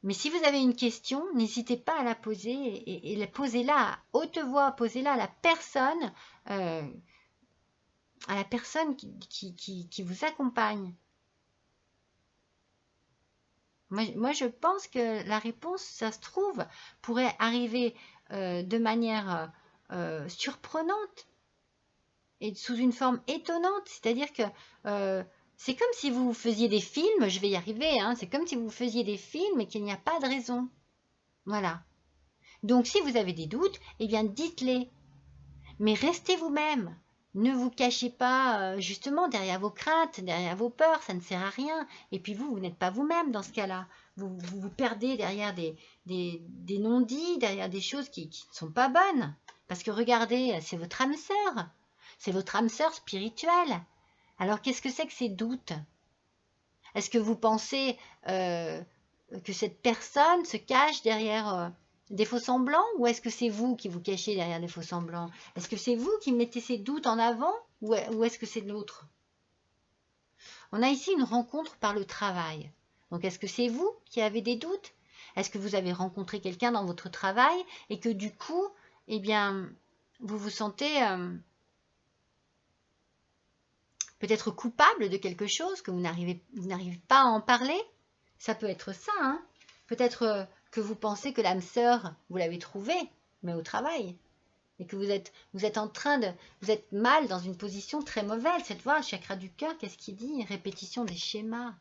Mais si vous avez une question, n'hésitez pas à la poser et posez-la à haute voix, posez-la à la personne qui vous accompagne. Moi, je pense que la réponse, ça se trouve, pourrait arriver de manière surprenante et sous une forme étonnante. C'est-à-dire que c'est comme si vous faisiez des films, je vais y arriver, hein, c'est comme si vous faisiez des films et qu'il n'y a pas de raison. Voilà. Donc si vous avez des doutes, eh bien dites-les. Mais restez vous-même. Ne vous cachez pas justement derrière vos craintes, derrière vos peurs, ça ne sert à rien. Et puis vous n'êtes pas vous-même dans ce cas-là. Vous perdez derrière des non-dits, derrière des choses qui ne sont pas bonnes. Parce que regardez, c'est votre âme sœur. C'est votre âme sœur spirituelle. Alors qu'est-ce que c'est que ces doutes? Est-ce que vous pensez que cette personne se cache derrière des faux semblants ou est-ce que c'est vous qui vous cachez derrière des faux semblants? Est-ce que c'est vous qui mettez ces doutes en avant ou est-ce que c'est l'autre? On a ici une rencontre par le travail. Donc est-ce que c'est vous qui avez des doutes? Est-ce que vous avez rencontré quelqu'un dans votre travail et que du coup, eh bien, vous vous sentez peut-être coupable de quelque chose, que vous n'arrivez pas à en parler. Ça peut être ça, hein. Peut-être que vous pensez que l'âme sœur, vous l'avez trouvée, mais au travail. Et que vous êtes en train de... Vous êtes mal dans une position très mauvaise. Cette voix, le chakra du cœur, qu'est-ce qu'il dit? Répétition des schémas.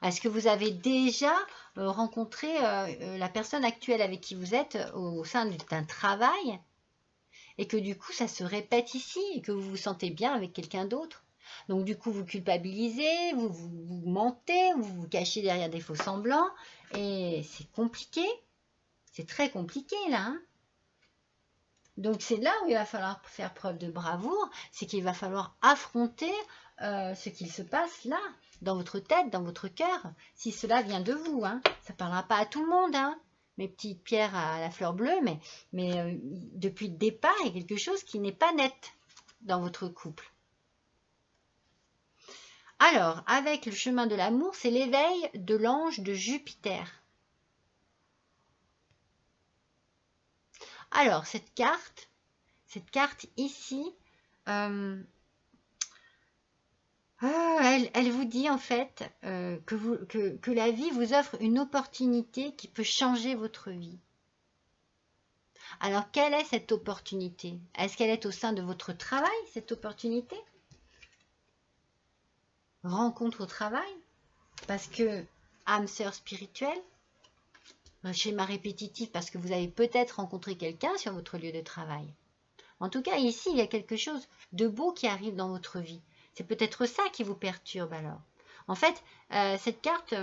Est-ce que vous avez déjà rencontré la personne actuelle avec qui vous êtes au sein d'un travail et que du coup ça se répète ici et que vous vous sentez bien avec quelqu'un d'autre? Donc du coup vous culpabilisez, vous mentez, vous vous cachez derrière des faux semblants et c'est compliqué, c'est très compliqué là, hein. Donc c'est là où il va falloir faire preuve de bravoure, c'est qu'il va falloir affronter ce qu'il se passe là, dans votre tête, dans votre cœur, si cela vient de vous, hein. Ça ne parlera pas à tout le monde, hein, mes petites pierres à la fleur bleue, mais depuis le départ, il y a quelque chose qui n'est pas net dans votre couple. Alors, avec le chemin de l'amour, c'est l'éveil de l'ange de Jupiter. Alors, cette carte ici, elle vous dit en fait que la vie vous offre une opportunité qui peut changer votre vie. Alors, quelle est cette opportunité? Est-ce qu'elle est au sein de votre travail, cette opportunité? Rencontre au travail? Parce que âme sœur spirituelle? Schéma répétitif parce que vous avez peut-être rencontré quelqu'un sur votre lieu de travail. En tout cas, ici, il y a quelque chose de beau qui arrive dans votre vie. C'est peut-être ça qui vous perturbe alors. En fait, cette carte,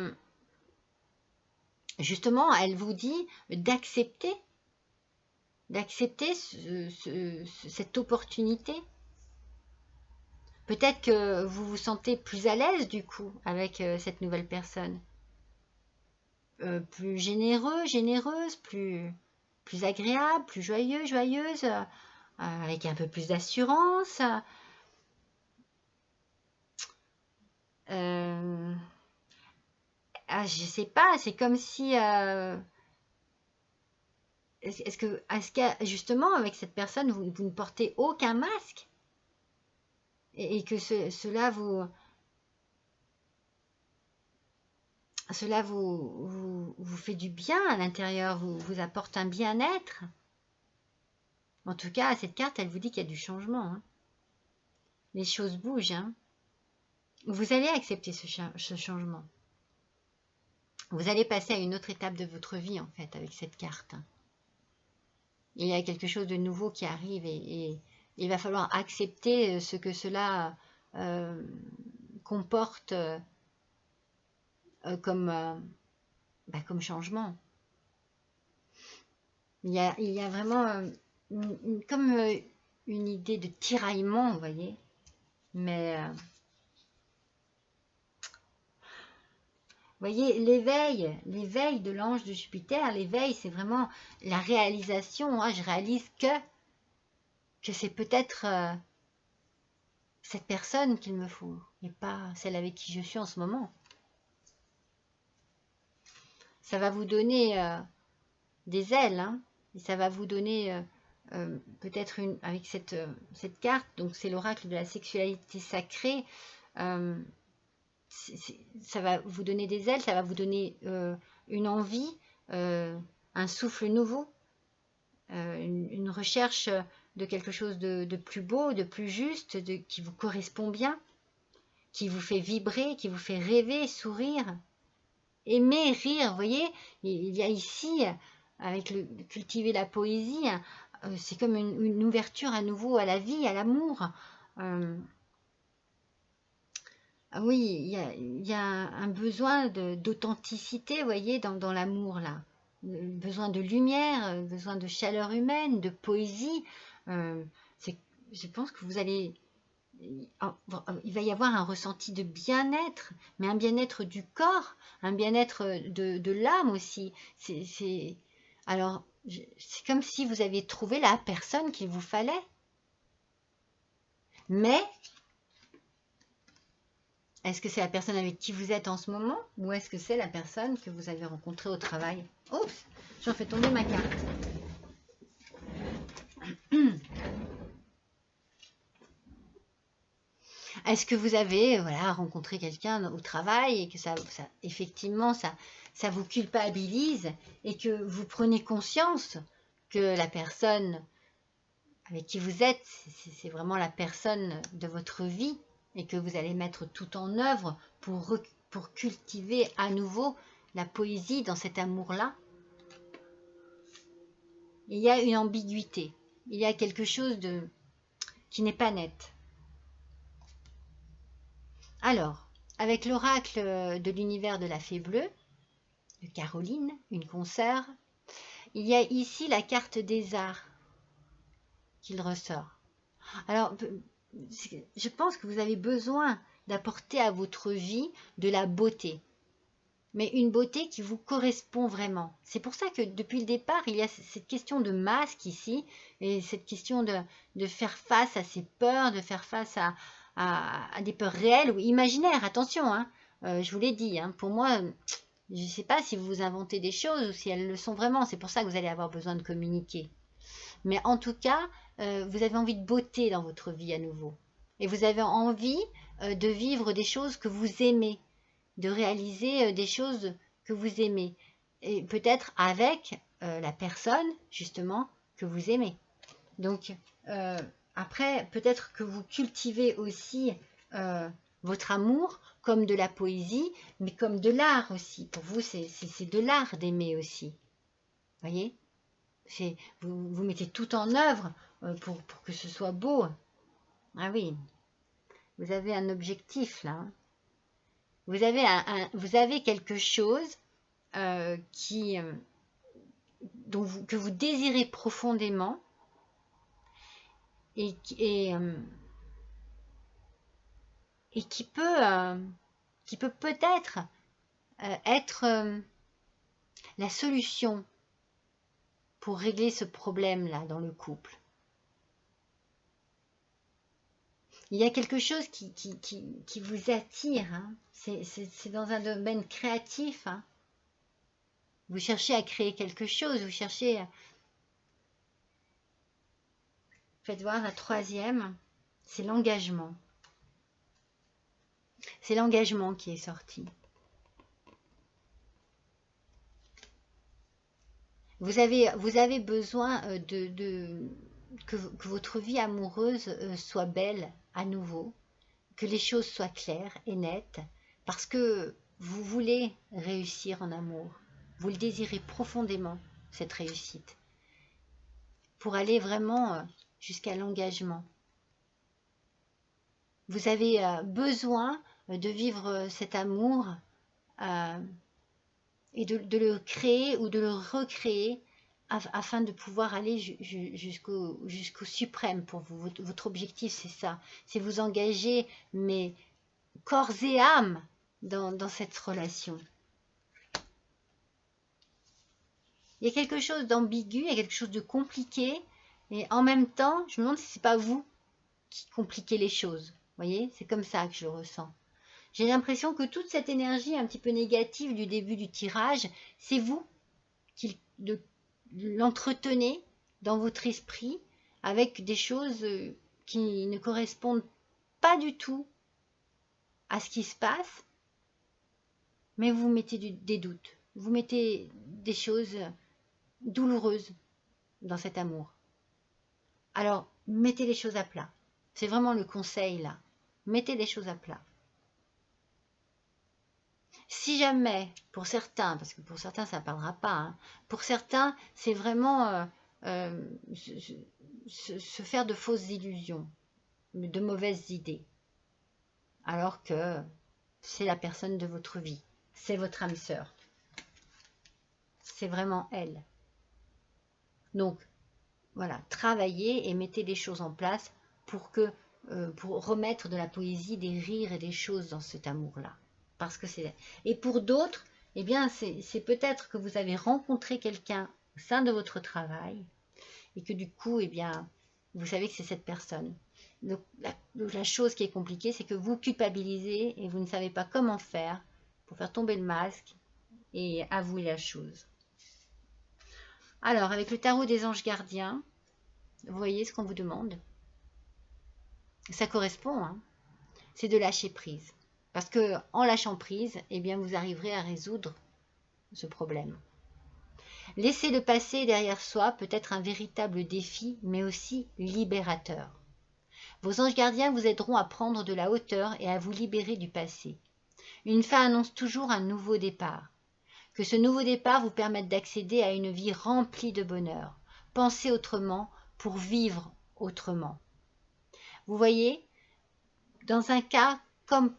justement, elle vous dit d'accepter cette opportunité. Peut-être que vous vous sentez plus à l'aise du coup avec cette nouvelle personne. Plus généreux, généreuse, plus agréable, plus joyeux, joyeuse, avec un peu plus d'assurance. Je sais pas, c'est comme si... est-ce que justement, avec cette personne, vous ne portez aucun masque et que cela vous fait du bien à l'intérieur, vous apporte un bien-être. En tout cas, cette carte, elle vous dit qu'il y a du changement, hein. Les choses bougent, hein. Vous allez accepter ce changement. Vous allez passer à une autre étape de votre vie, en fait, avec cette carte. Il y a quelque chose de nouveau qui arrive et il va falloir accepter ce que cela comporte comme changement. Il y a vraiment comme une idée de tiraillement, vous voyez. Mais, vous voyez, l'éveil de l'ange de Jupiter, l'éveil, c'est vraiment la réalisation. Moi, je réalise que c'est peut-être cette personne qu'il me faut, et pas celle avec qui je suis en ce moment. Ça va vous donner des ailes, hein, et ça va vous donner peut-être avec cette carte, donc c'est l'oracle de la sexualité sacrée, ça va vous donner des ailes, ça va vous donner une envie, un souffle nouveau, une recherche de quelque chose de plus beau, de plus juste, qui vous correspond bien, qui vous fait vibrer, qui vous fait rêver, sourire, aimer, rire. Vous voyez, il y a ici, avec cultiver la poésie, c'est comme une ouverture à nouveau à la vie, à l'amour. Oui, il y a un besoin d'authenticité, vous voyez, dans l'amour, là. Besoin de lumière, besoin de chaleur humaine, de poésie. Je pense que vous allez... Il va y avoir un ressenti de bien-être, mais un bien-être du corps, un bien-être de l'âme aussi. Alors, c'est comme si vous aviez trouvé la personne qu'il vous fallait. Mais, est-ce que c'est la personne avec qui vous êtes en ce moment, ou est-ce que c'est la personne que vous avez rencontrée au travail? Oups, j'en fais tomber ma carte. Est-ce que vous avez voilà, rencontré quelqu'un au travail et que effectivement ça vous culpabilise et que vous prenez conscience que la personne avec qui vous êtes, c'est vraiment la personne de votre vie et que vous allez mettre tout en œuvre pour cultiver à nouveau la poésie dans cet amour-là? Il y a une ambiguïté, il y a quelque chose qui n'est pas net. Alors, avec l'oracle de l'univers de la Fée bleue, de Caroline, une consoeur, il y a ici la carte des arts qu'il ressort. Alors, je pense que vous avez besoin d'apporter à votre vie de la beauté, mais une beauté qui vous correspond vraiment. C'est pour ça que depuis le départ, il y a cette question de masque ici, et cette question de faire face à ses peurs, de faire face à des peurs réelles ou imaginaires. Attention, hein, je vous l'ai dit, hein, pour moi, je ne sais pas si vous inventez des choses ou si elles le sont vraiment. C'est pour ça que vous allez avoir besoin de communiquer. Mais en tout cas, vous avez envie de beauté dans votre vie à nouveau. Et vous avez envie de vivre des choses que vous aimez, de réaliser des choses que vous aimez. Et peut-être avec la personne, justement, que vous aimez. Donc, après, peut-être que vous cultivez aussi votre amour comme de la poésie, mais comme de l'art aussi. Pour vous, c'est de l'art d'aimer aussi. Voyez, vous mettez tout en œuvre pour que ce soit beau. Ah oui, vous avez un objectif là. Hein. Vous avez quelque chose que vous désirez profondément et qui peut peut-être être la solution pour régler ce problème-là dans le couple. Il y a quelque chose qui vous attire, hein. C'est dans un domaine créatif. Hein. Vous cherchez à créer quelque chose, vous cherchez... Faites voir la troisième, c'est l'engagement. C'est l'engagement qui est sorti. Vous avez besoin que votre vie amoureuse soit belle à nouveau, que les choses soient claires et nettes, parce que vous voulez réussir en amour. Vous le désirez profondément, cette réussite, pour aller vraiment jusqu'à l'engagement. Vous avez besoin de vivre cet amour et de le créer ou de le recréer afin de pouvoir aller jusqu'au suprême pour vous. Votre objectif, c'est ça. C'est vous engager, mais corps et âme, dans cette relation. Il y a quelque chose d'ambigu, il y a quelque chose de compliqué, et en même temps, je me demande si c'est pas vous qui compliquez les choses. Vous voyez, c'est comme ça que je le ressens. J'ai l'impression que toute cette énergie un petit peu négative du début du tirage, c'est vous qui l'entretenez dans votre esprit avec des choses qui ne correspondent pas du tout à ce qui se passe, mais vous mettez des doutes, vous mettez des choses douloureuses dans cet amour. Alors, mettez les choses à plat. C'est vraiment le conseil là. Mettez les choses à plat. Si jamais, pour certains, parce que pour certains ça ne parlera pas, hein, pour certains c'est vraiment se faire de fausses illusions, de mauvaises idées, alors que c'est la personne de votre vie, c'est votre âme sœur, c'est vraiment elle. Donc voilà, travaillez et mettez les choses en place pour remettre de la poésie, des rires et des choses dans cet amour-là. Parce que c'est... Et pour d'autres, eh bien, c'est peut-être que vous avez rencontré quelqu'un au sein de votre travail et que du coup, eh bien, vous savez que c'est cette personne. Donc, la chose qui est compliquée, c'est que vous culpabilisez et vous ne savez pas comment faire pour faire tomber le masque et avouer la chose. Alors, avec le tarot des anges gardiens, Vous voyez ce qu'on vous demande? Ça correspond, hein. C'est de lâcher prise. Parce que en lâchant prise, eh bien, vous arriverez à résoudre ce problème. Laisser le passé derrière soi peut être un véritable défi, mais aussi libérateur. Vos anges gardiens vous aideront à prendre de la hauteur et à vous libérer du passé. Une fin annonce toujours un nouveau départ. Que ce nouveau départ vous permette d'accéder à une vie remplie de bonheur. Pensez autrement pour vivre autrement. Vous voyez, dans un cas comme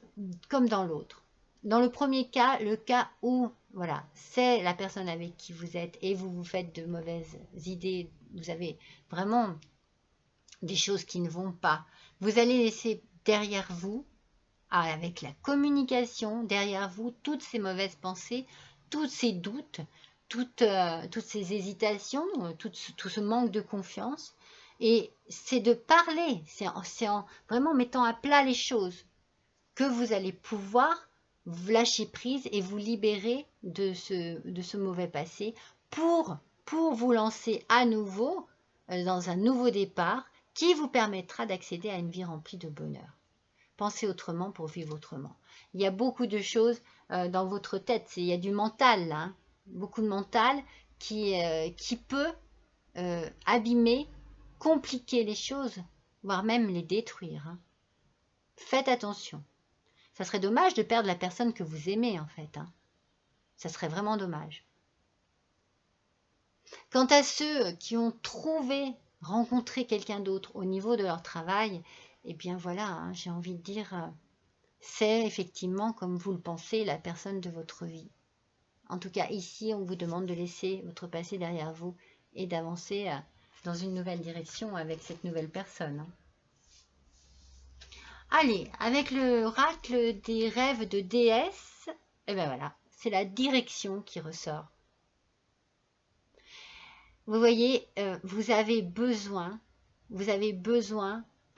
dans l'autre. Dans le premier cas, le cas où voilà, c'est la personne avec qui vous êtes et vous vous faites de mauvaises idées, vous avez vraiment des choses qui ne vont pas. Vous allez laisser derrière vous, avec la communication, derrière vous, toutes ces mauvaises pensées, tous ces doutes, toutes ces hésitations, tout ce manque de confiance. Et c'est de parler, c'est en vraiment mettant à plat les choses que vous allez pouvoir vous lâcher prise et vous libérer de ce mauvais passé pour vous lancer à nouveau dans un nouveau départ qui vous permettra d'accéder à une vie remplie de bonheur. Pensez autrement pour vivre autrement. Il y a beaucoup de choses dans votre tête, il y a du mental là, hein, beaucoup de mental qui peut abîmer, compliquer les choses, voire même les détruire. Hein. Faites attention. Ça serait dommage de perdre la personne que vous aimez, en fait. Hein. Ça serait vraiment dommage. Quant à ceux qui ont rencontré quelqu'un d'autre au niveau de leur travail, eh bien voilà, hein, j'ai envie de dire, c'est effectivement, comme vous le pensez, la personne de votre vie. En tout cas, ici, on vous demande de laisser votre passé derrière vous et d'avancer dans une nouvelle direction avec cette nouvelle personne. Hein. Allez, avec l'oracle des rêves de déesse, et ben voilà, c'est la direction qui ressort. Vous voyez, vous avez besoin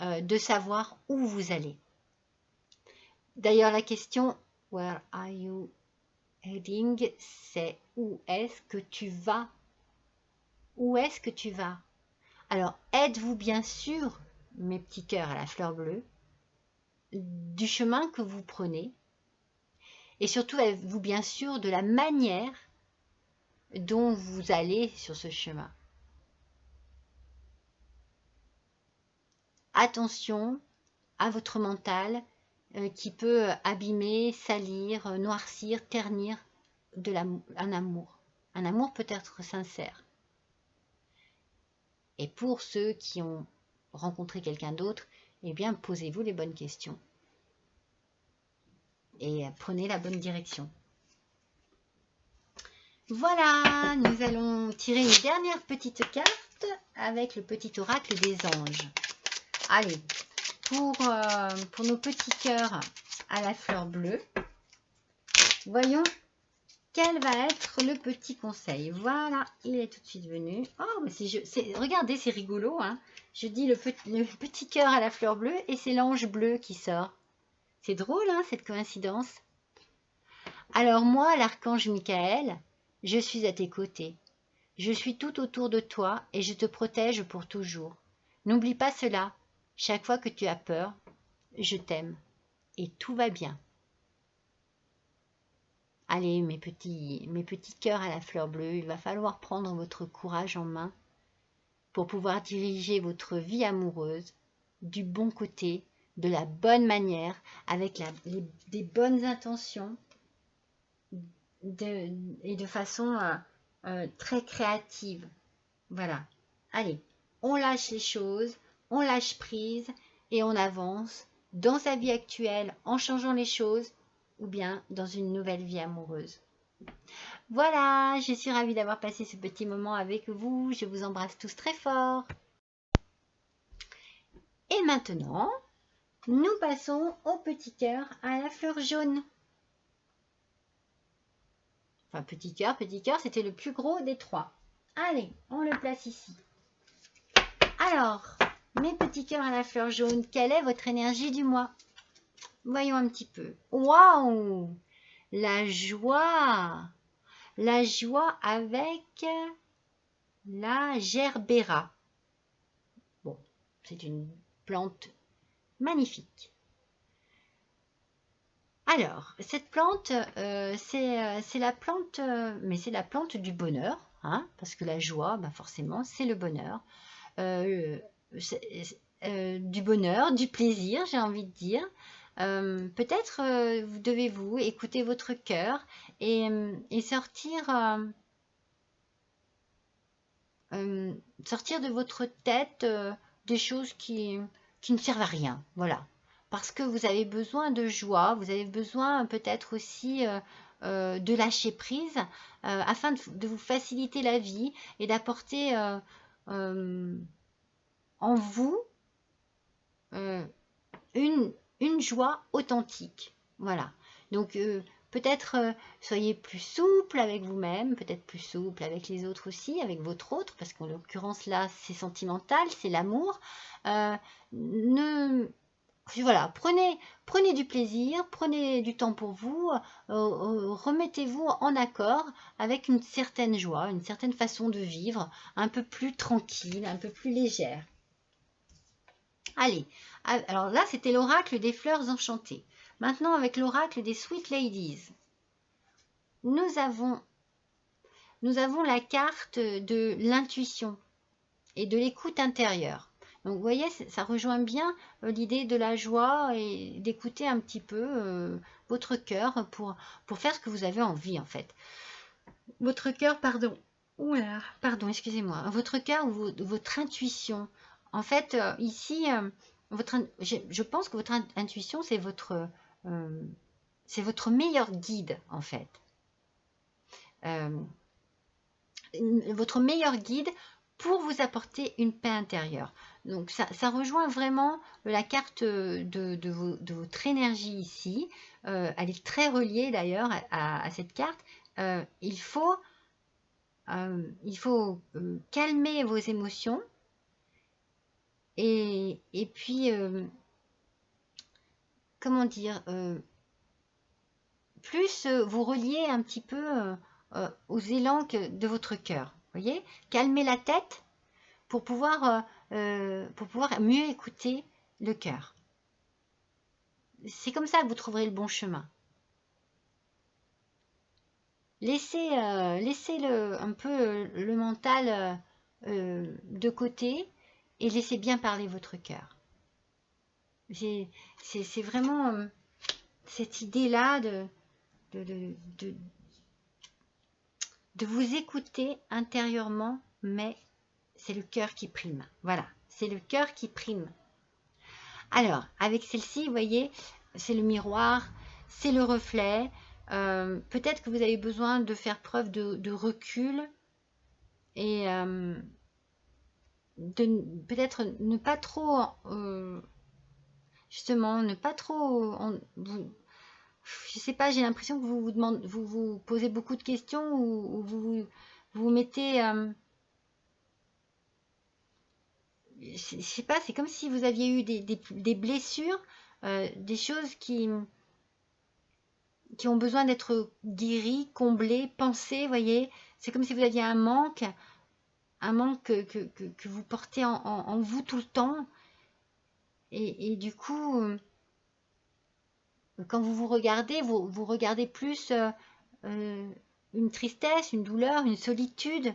de savoir où vous allez. D'ailleurs, la question « Where are you heading ?» c'est « Où est-ce que tu vas ?» Où est-ce que tu vas? Alors, êtes-vous bien sûr, mes petits cœurs à la fleur bleue, du chemin que vous prenez et surtout êtes-vous bien sûr de la manière dont vous allez sur ce chemin. Attention à votre mental qui peut abîmer, salir, noircir, ternir un amour. Un amour peut être sincère. Et pour ceux qui ont rencontré quelqu'un d'autre, eh bien, posez-vous les bonnes questions. Et prenez la bonne direction. Voilà, nous allons tirer une dernière petite carte avec le petit oracle des anges. Allez, pour nos petits cœurs à la fleur bleue, voyons quel va être le petit conseil. Voilà, il est tout de suite venu. Oh, mais regardez, c'est rigolo. Hein. Je dis le petit cœur à la fleur bleue et c'est l'ange bleu qui sort. C'est drôle, hein, cette coïncidence. Alors moi, l'archange Michael, je suis à tes côtés. Je suis tout autour de toi et je te protège pour toujours. N'oublie pas cela. Chaque fois que tu as peur, je t'aime et tout va bien. Allez, mes petits cœurs à la fleur bleue, il va falloir prendre votre courage en main pour pouvoir diriger votre vie amoureuse du bon côté, de la bonne manière, avec des bonnes intentions et de façon très créative. Voilà. Allez, on lâche les choses, on lâche prise et on avance dans sa vie actuelle en changeant les choses ou bien dans une nouvelle vie amoureuse. Voilà, je suis ravie d'avoir passé ce petit moment avec vous. Je vous embrasse tous très fort. Et maintenant, nous passons au petit cœur à la fleur jaune. Enfin, petit cœur, c'était le plus gros des trois. Allez, on le place ici. Alors, mes petits cœurs à la fleur jaune, quelle est votre énergie du mois? Voyons un petit peu. Waouh! La joie! La joie avec la gerbera. C'est une plante magnifique. Alors, cette plante, c'est la plante, mais c'est la plante du bonheur, hein, parce que la joie, bah forcément, c'est le bonheur. Euh, du bonheur, du plaisir, j'ai envie de dire. Peut-être vous devez-vous écouter votre cœur et sortir de votre tête des choses qui ne servent à rien. Voilà. Parce que vous avez besoin de joie, vous avez besoin peut-être aussi de lâcher prise afin de vous faciliter la vie et d'apporter euh, en vous euh, une joie authentique. Voilà. Donc peut-être soyez plus souple avec vous-même, peut-être plus souple avec les autres aussi, avec votre autre, parce qu'en l'occurrence là c'est sentimental, c'est l'amour. Ne Voilà, prenez du plaisir, prenez du temps pour vous, remettez-vous en accord avec une certaine joie, une certaine façon de vivre, un peu plus tranquille, un peu plus légère. Allez, alors là c'était l'oracle des fleurs enchantées. Maintenant avec l'oracle des Sweet Ladies, nous avons, nous avons la carte de l'intuition et de l'écoute intérieure. Donc vous voyez, ça rejoint bien l'idée de la joie et d'écouter un petit peu votre cœur pour faire ce que vous avez envie en fait. Votre cœur, pardon. Oula, pardon, excusez-moi. Votre cœur ou votre intuition. En fait, ici, je pense que votre intuition, c'est votre meilleur guide, en fait. Euh, Votre meilleur guide pour vous apporter une paix intérieure. Donc ça rejoint vraiment la carte de votre énergie ici. Elle est très reliée d'ailleurs à cette carte. Il faut calmer vos émotions et puis, comment dire, plus vous relier un petit peu aux élans de votre cœur. Voyez, calmer la tête pour pouvoir mieux écouter le cœur. C'est comme ça que vous trouverez le bon chemin. Laissez un peu le mental de côté et laissez bien parler votre cœur. C'est vraiment cette idée-là de vous écouter intérieurement, mais c'est le cœur qui prime. Voilà, c'est le cœur qui prime. Alors, avec celle-ci, vous voyez, c'est le miroir, c'est le reflet. Peut-être que vous avez besoin de faire preuve de recul et de peut-être ne pas trop, justement, ne pas trop, je sais pas, j'ai l'impression que vous posez beaucoup de questions ou vous mettez, je sais pas, c'est comme si vous aviez eu des blessures, des choses qui ont besoin d'être guéries, comblées, pensées, voyez. C'est comme si vous aviez un manque que vous portez en vous tout le temps. Et du coup, quand vous vous regardez, vous regardez plus une tristesse, une douleur, une solitude,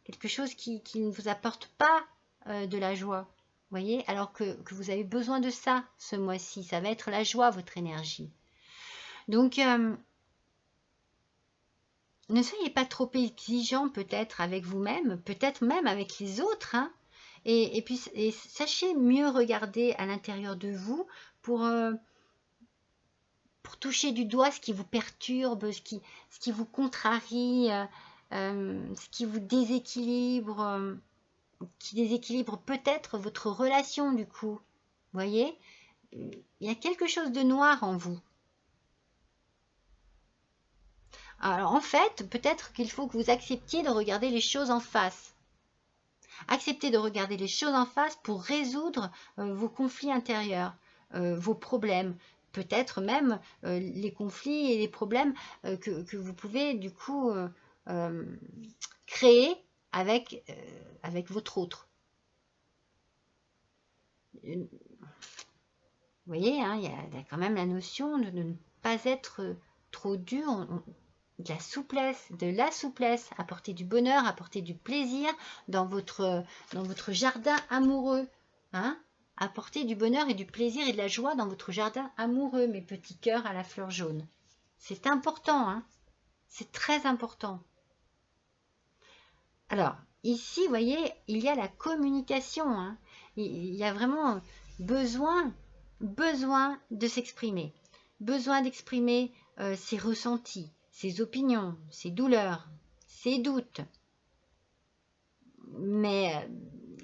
quelque chose qui ne vous apporte pas de la joie. Voyez, alors que vous avez besoin de ça ce mois-ci. Ça va être la joie, votre énergie. Donc, ne soyez pas trop exigeant peut-être avec vous-même, peut-être même avec les autres. Hein. Et puis, sachez mieux regarder à l'intérieur de vous pour toucher du doigt ce qui vous perturbe, ce qui vous contrarie, ce qui vous déséquilibre, qui déséquilibre peut-être votre relation du coup. Voyez, il y a quelque chose de noir en vous. Alors en fait, peut-être qu'il faut que vous acceptiez de regarder les choses en face. Acceptez de regarder les choses en face pour résoudre vos conflits intérieurs, vos problèmes, peut-être même les conflits et les problèmes que vous pouvez du coup créer avec votre autre. Vous voyez, hein, il y a quand même la notion de ne pas être trop dur, de la souplesse, apporter du bonheur, apporter du plaisir dans votre jardin amoureux. Hein, apporter du bonheur et du plaisir et de la joie dans votre jardin amoureux, mes petits cœurs à la fleur jaune. C'est important, hein, c'est très important. Alors, ici, vous voyez, il y a la communication. Hein. Il y a vraiment besoin de s'exprimer. Besoin d'exprimer ses ressentis, ses opinions, ses douleurs, ses doutes. Mais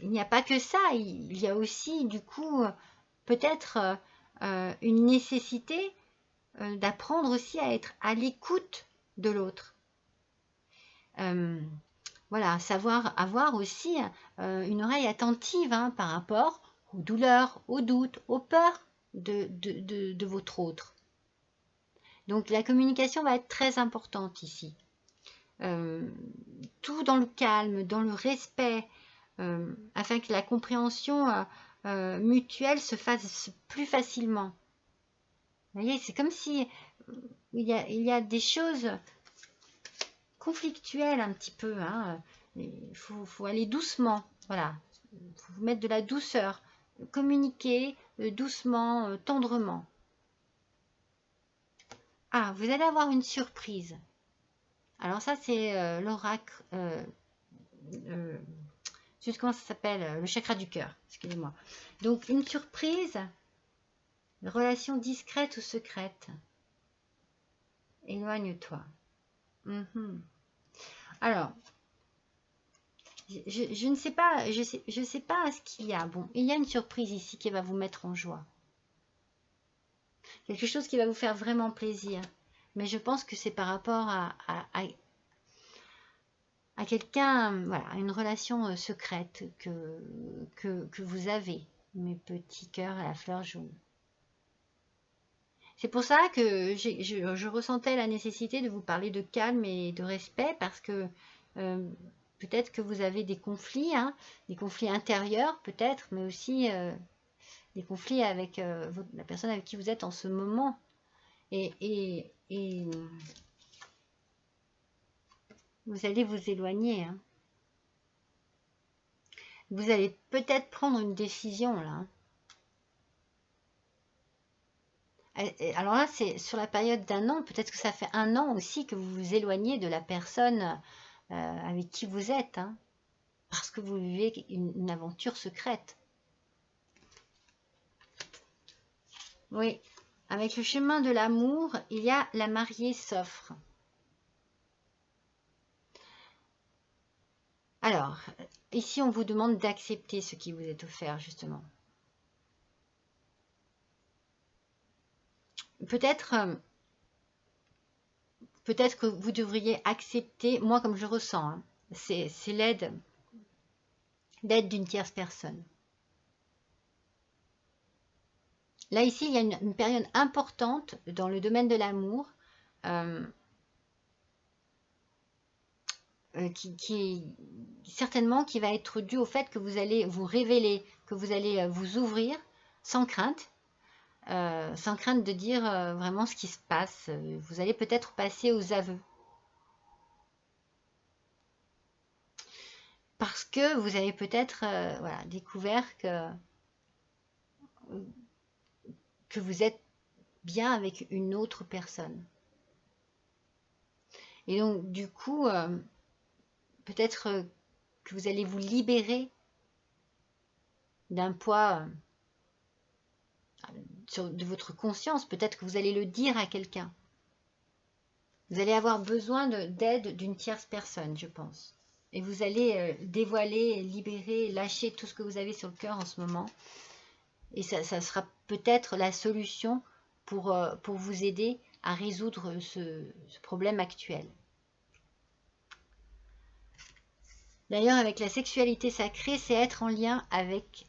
il n'y a pas que ça. Il y a aussi, du coup, peut-être une nécessité d'apprendre aussi à être à l'écoute de l'autre. Voilà, savoir avoir aussi une oreille attentive hein, par rapport aux douleurs, aux doutes, aux peurs de votre autre. Donc la communication va être très importante ici. Tout dans le calme, dans le respect, afin que la compréhension mutuelle se fasse plus facilement. Vous voyez, c'est comme si il y a des choses conflictuelles un petit peu. Hein. Il faut aller doucement. Voilà, il faut vous mettre de la douceur. Communiquer doucement, tendrement. Ah, vous allez avoir une surprise. Alors ça, c'est l'oracle. Comment ça s'appelle? Le chakra du cœur. Excusez-moi. Donc, une surprise, une relation discrète ou secrète. Éloigne-toi. Alors, je ne sais pas, je sais pas ce qu'il y a. Bon, il y a une surprise ici qui va vous mettre en joie. Quelque chose qui va vous faire vraiment plaisir. Mais je pense que c'est par rapport à quelqu'un, voilà, à une relation secrète que vous avez, mes petits cœurs à la fleur jaune. C'est pour ça que je ressentais la nécessité de vous parler de calme et de respect parce que peut-être que vous avez des conflits, hein, des conflits intérieurs peut-être, mais aussi des conflits avec la personne avec qui vous êtes en ce moment. Et vous allez vous éloigner. Hein. Vous allez peut-être prendre une décision là. Alors là, c'est sur la période d'un an. Peut-être que ça fait un an aussi que vous vous éloignez de la personne avec qui vous êtes. Hein, parce que vous vivez une aventure secrète. Oui, avec le chemin de l'amour, il y a la mariée s'offre. Alors, ici, on vous demande d'accepter ce qui vous est offert, justement. Peut-être que vous devriez accepter, moi comme je ressens, hein, c'est l'aide d'une tierce personne. Là, ici, il y a une période importante dans le domaine de l'amour certainement qui va être due au fait que vous allez vous révéler, que vous allez vous ouvrir sans crainte de dire vraiment ce qui se passe. Vous allez peut-être passer aux aveux. Parce que vous avez peut-être voilà, découvert que vous êtes bien avec une autre personne. Et donc, du coup, peut-être que vous allez vous libérer d'un poids de votre conscience. Peut-être que vous allez le dire à quelqu'un. Vous allez avoir besoin d'aide d'une tierce personne, je pense. Et vous allez dévoiler, libérer, lâcher tout ce que vous avez sur le cœur en ce moment. Et ça sera peut-être la solution pour vous aider à résoudre ce problème actuel. D'ailleurs, avec la sexualité sacrée, c'est être en lien avec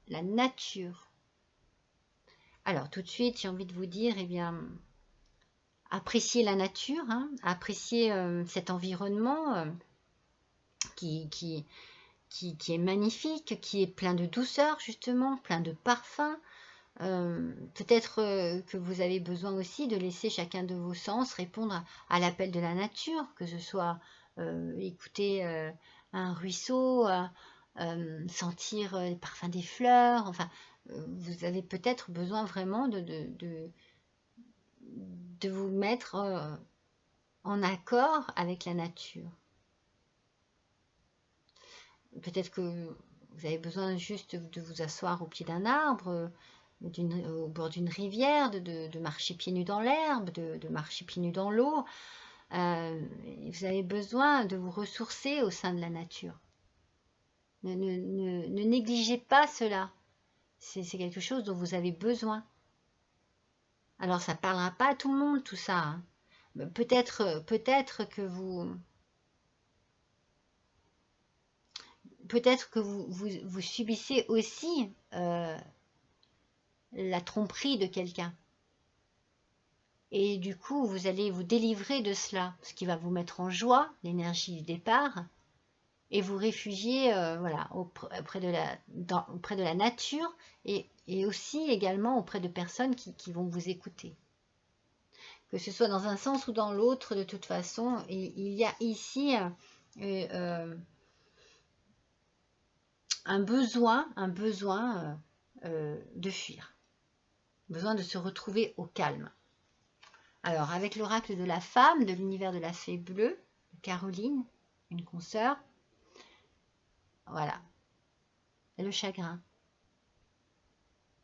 la nature. Alors, tout de suite, j'ai envie de vous dire, eh bien, appréciez la nature, hein, appréciez cet environnement qui qui est magnifique, qui est plein de douceur justement, plein de parfums. Peut-être que vous avez besoin aussi de laisser chacun de vos sens répondre à l'appel de la nature, que ce soit écouter un ruisseau, sentir les parfums des fleurs, enfin, vous avez peut-être besoin vraiment de vous mettre en accord avec la nature. Peut-être que vous avez besoin juste de vous asseoir au pied d'un arbre, au bord d'une rivière, de marcher pieds nus dans l'herbe, de marcher pieds nus dans l'eau. Vous avez besoin de vous ressourcer au sein de la nature. Ne négligez pas cela. C'est quelque chose dont vous avez besoin. Alors ça ne parlera pas à tout le monde tout ça. Hein. Peut-être que vous subissez aussi la tromperie de quelqu'un. Et du coup, vous allez vous délivrer de cela, ce qui va vous mettre en joie, l'énergie du départ, et vous réfugier voilà, auprès de la nature et aussi également auprès de personnes qui vont vous écouter. Que ce soit dans un sens ou dans l'autre, de toute façon, il y a ici un besoin de fuir, besoin de se retrouver au calme. Alors, avec l'oracle de la femme, de l'univers de la fée bleue, Caroline, une consoeur, voilà, le chagrin.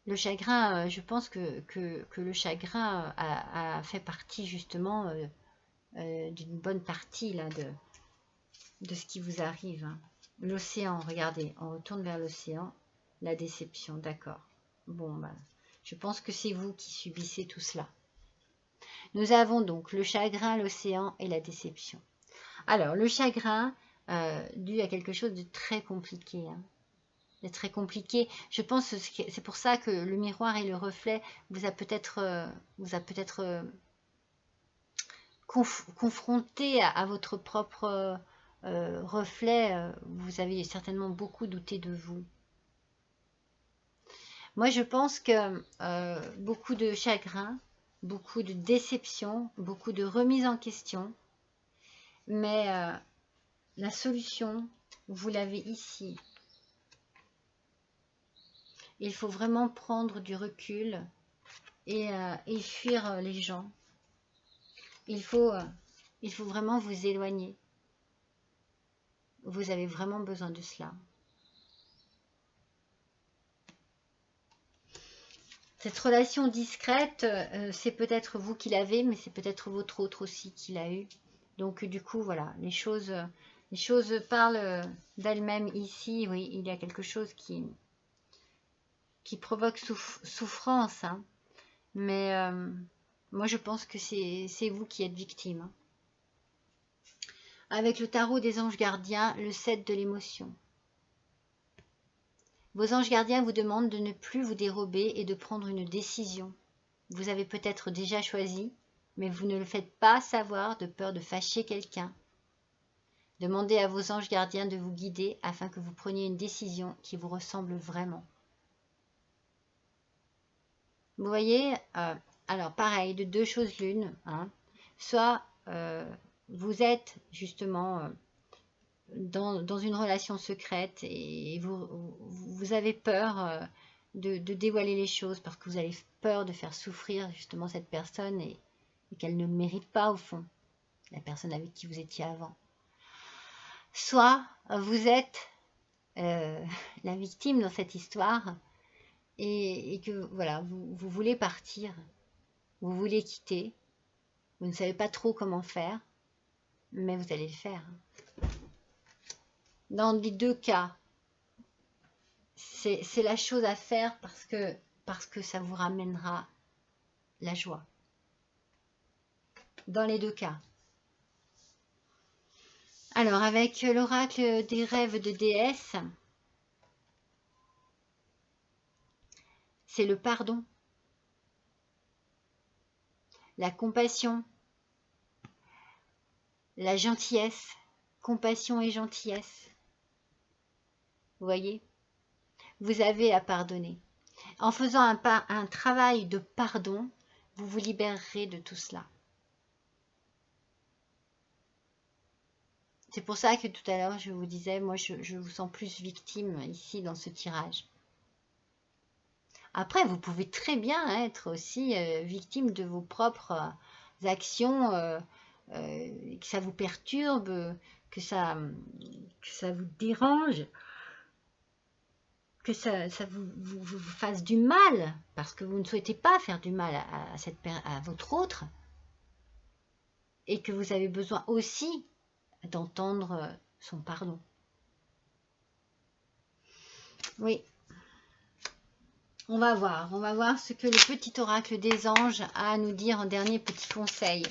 Le chagrin, je pense que le chagrin a fait partie justement d'une bonne partie là, de ce qui vous arrive. Hein. L'océan, regardez, on retourne vers l'océan, la déception, d'accord. Bon, ben, je pense que c'est vous qui subissez tout cela. Nous avons donc le chagrin, l'océan et la déception. Alors, le chagrin, dû à quelque chose de très compliqué. Hein. C'est très compliqué. Je pense que c'est pour ça que le miroir et le reflet vous a peut-être confronté à votre propre reflet. Vous avez certainement beaucoup douté de vous. Moi, je pense que beaucoup de chagrin, beaucoup de déception, beaucoup de remise en question. Mais la solution, vous l'avez ici. Il faut vraiment prendre du recul et fuir les gens. Il faut vraiment vous éloigner. Vous avez vraiment besoin de cela. Cette relation discrète, c'est peut-être vous qui l'avez, mais c'est peut-être votre autre aussi qui l'a eu. Donc du coup, voilà, les choses parlent d'elles-mêmes ici. Oui, il y a quelque chose qui provoque souffrance. Hein. Mais moi, je pense que c'est vous qui êtes victime. Hein. Avec le tarot des anges gardiens, le 7 de l'émotion. Vos anges gardiens vous demandent de ne plus vous dérober et de prendre une décision. Vous avez peut-être déjà choisi, mais vous ne le faites pas savoir de peur de fâcher quelqu'un. Demandez à vos anges gardiens de vous guider afin que vous preniez une décision qui vous ressemble vraiment. Vous voyez, alors pareil, de deux choses l'une. Hein. Soit vous êtes justement dans une relation secrète et vous avez peur de dévoiler les choses parce que vous avez peur de faire souffrir justement cette personne et qu'elle ne le mérite pas au fond, la personne avec qui vous étiez avant. Soit vous êtes la victime dans cette histoire et que voilà, vous voulez partir, vous voulez quitter, vous ne savez pas trop comment faire, mais vous allez le faire. Dans les deux cas, c'est la chose à faire parce que ça vous ramènera la joie. Dans les deux cas. Alors, avec l'oracle des rêves de déesse, c'est le pardon, la compassion, la gentillesse, compassion et gentillesse. Vous voyez? Vous avez à pardonner. En faisant un travail de pardon, vous vous libérerez de tout cela. C'est pour ça que tout à l'heure, je vous disais, moi, je vous sens plus victime ici dans ce tirage. Après, vous pouvez très bien être aussi victime de vos propres actions, que ça vous perturbe, que ça vous dérange, que ça vous fasse du mal, parce que vous ne souhaitez pas faire du mal à votre autre, et que vous avez besoin aussi d'entendre son pardon. Oui. On va voir ce que le petit oracle des anges a à nous dire en dernier petit conseil.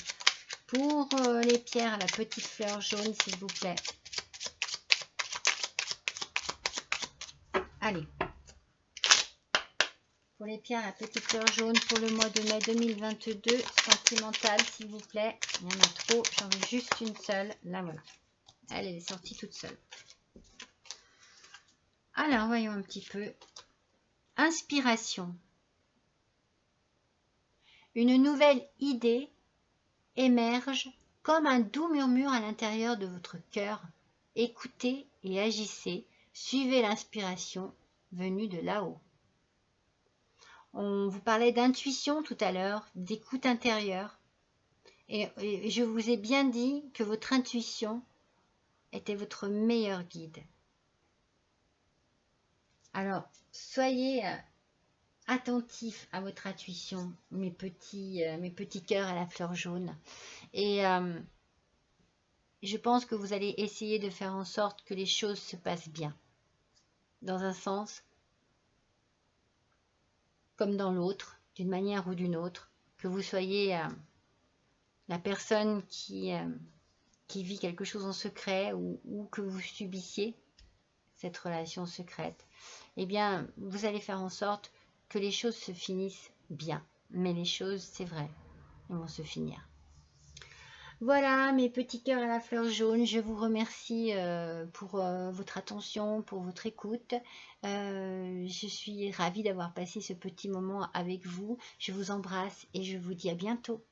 Pour les pierres à la petite fleur jaune, s'il vous plaît. Allez. Pour les pierres à la petite fleur jaune pour le mois de mai 2022, sentimentale, s'il vous plaît. Il y en a trop, j'en veux juste une seule. Là, voilà. Elle est sortie toute seule. Alors, voyons un petit peu. Inspiration. Une nouvelle idée émerge comme un doux murmure à l'intérieur de votre cœur. Écoutez et agissez. Suivez l'inspiration venue de là-haut. On vous parlait d'intuition tout à l'heure, d'écoute intérieure. Et je vous ai bien dit que votre intuition était votre meilleur guide. Alors, soyez attentifs à votre intuition, mes petits cœurs à la fleur jaune. Et je pense que vous allez essayer de faire en sorte que les choses se passent bien. Dans un sens comme dans l'autre, d'une manière ou d'une autre. Que vous soyez la personne qui vit quelque chose en secret ou que vous subissiez cette relation secrète. Eh bien, vous allez faire en sorte que les choses se finissent bien. Mais les choses, c'est vrai, elles vont se finir. Voilà mes petits cœurs à la fleur jaune, je vous remercie pour votre attention, pour votre écoute. Je suis ravie d'avoir passé ce petit moment avec vous. Je vous embrasse et je vous dis à bientôt.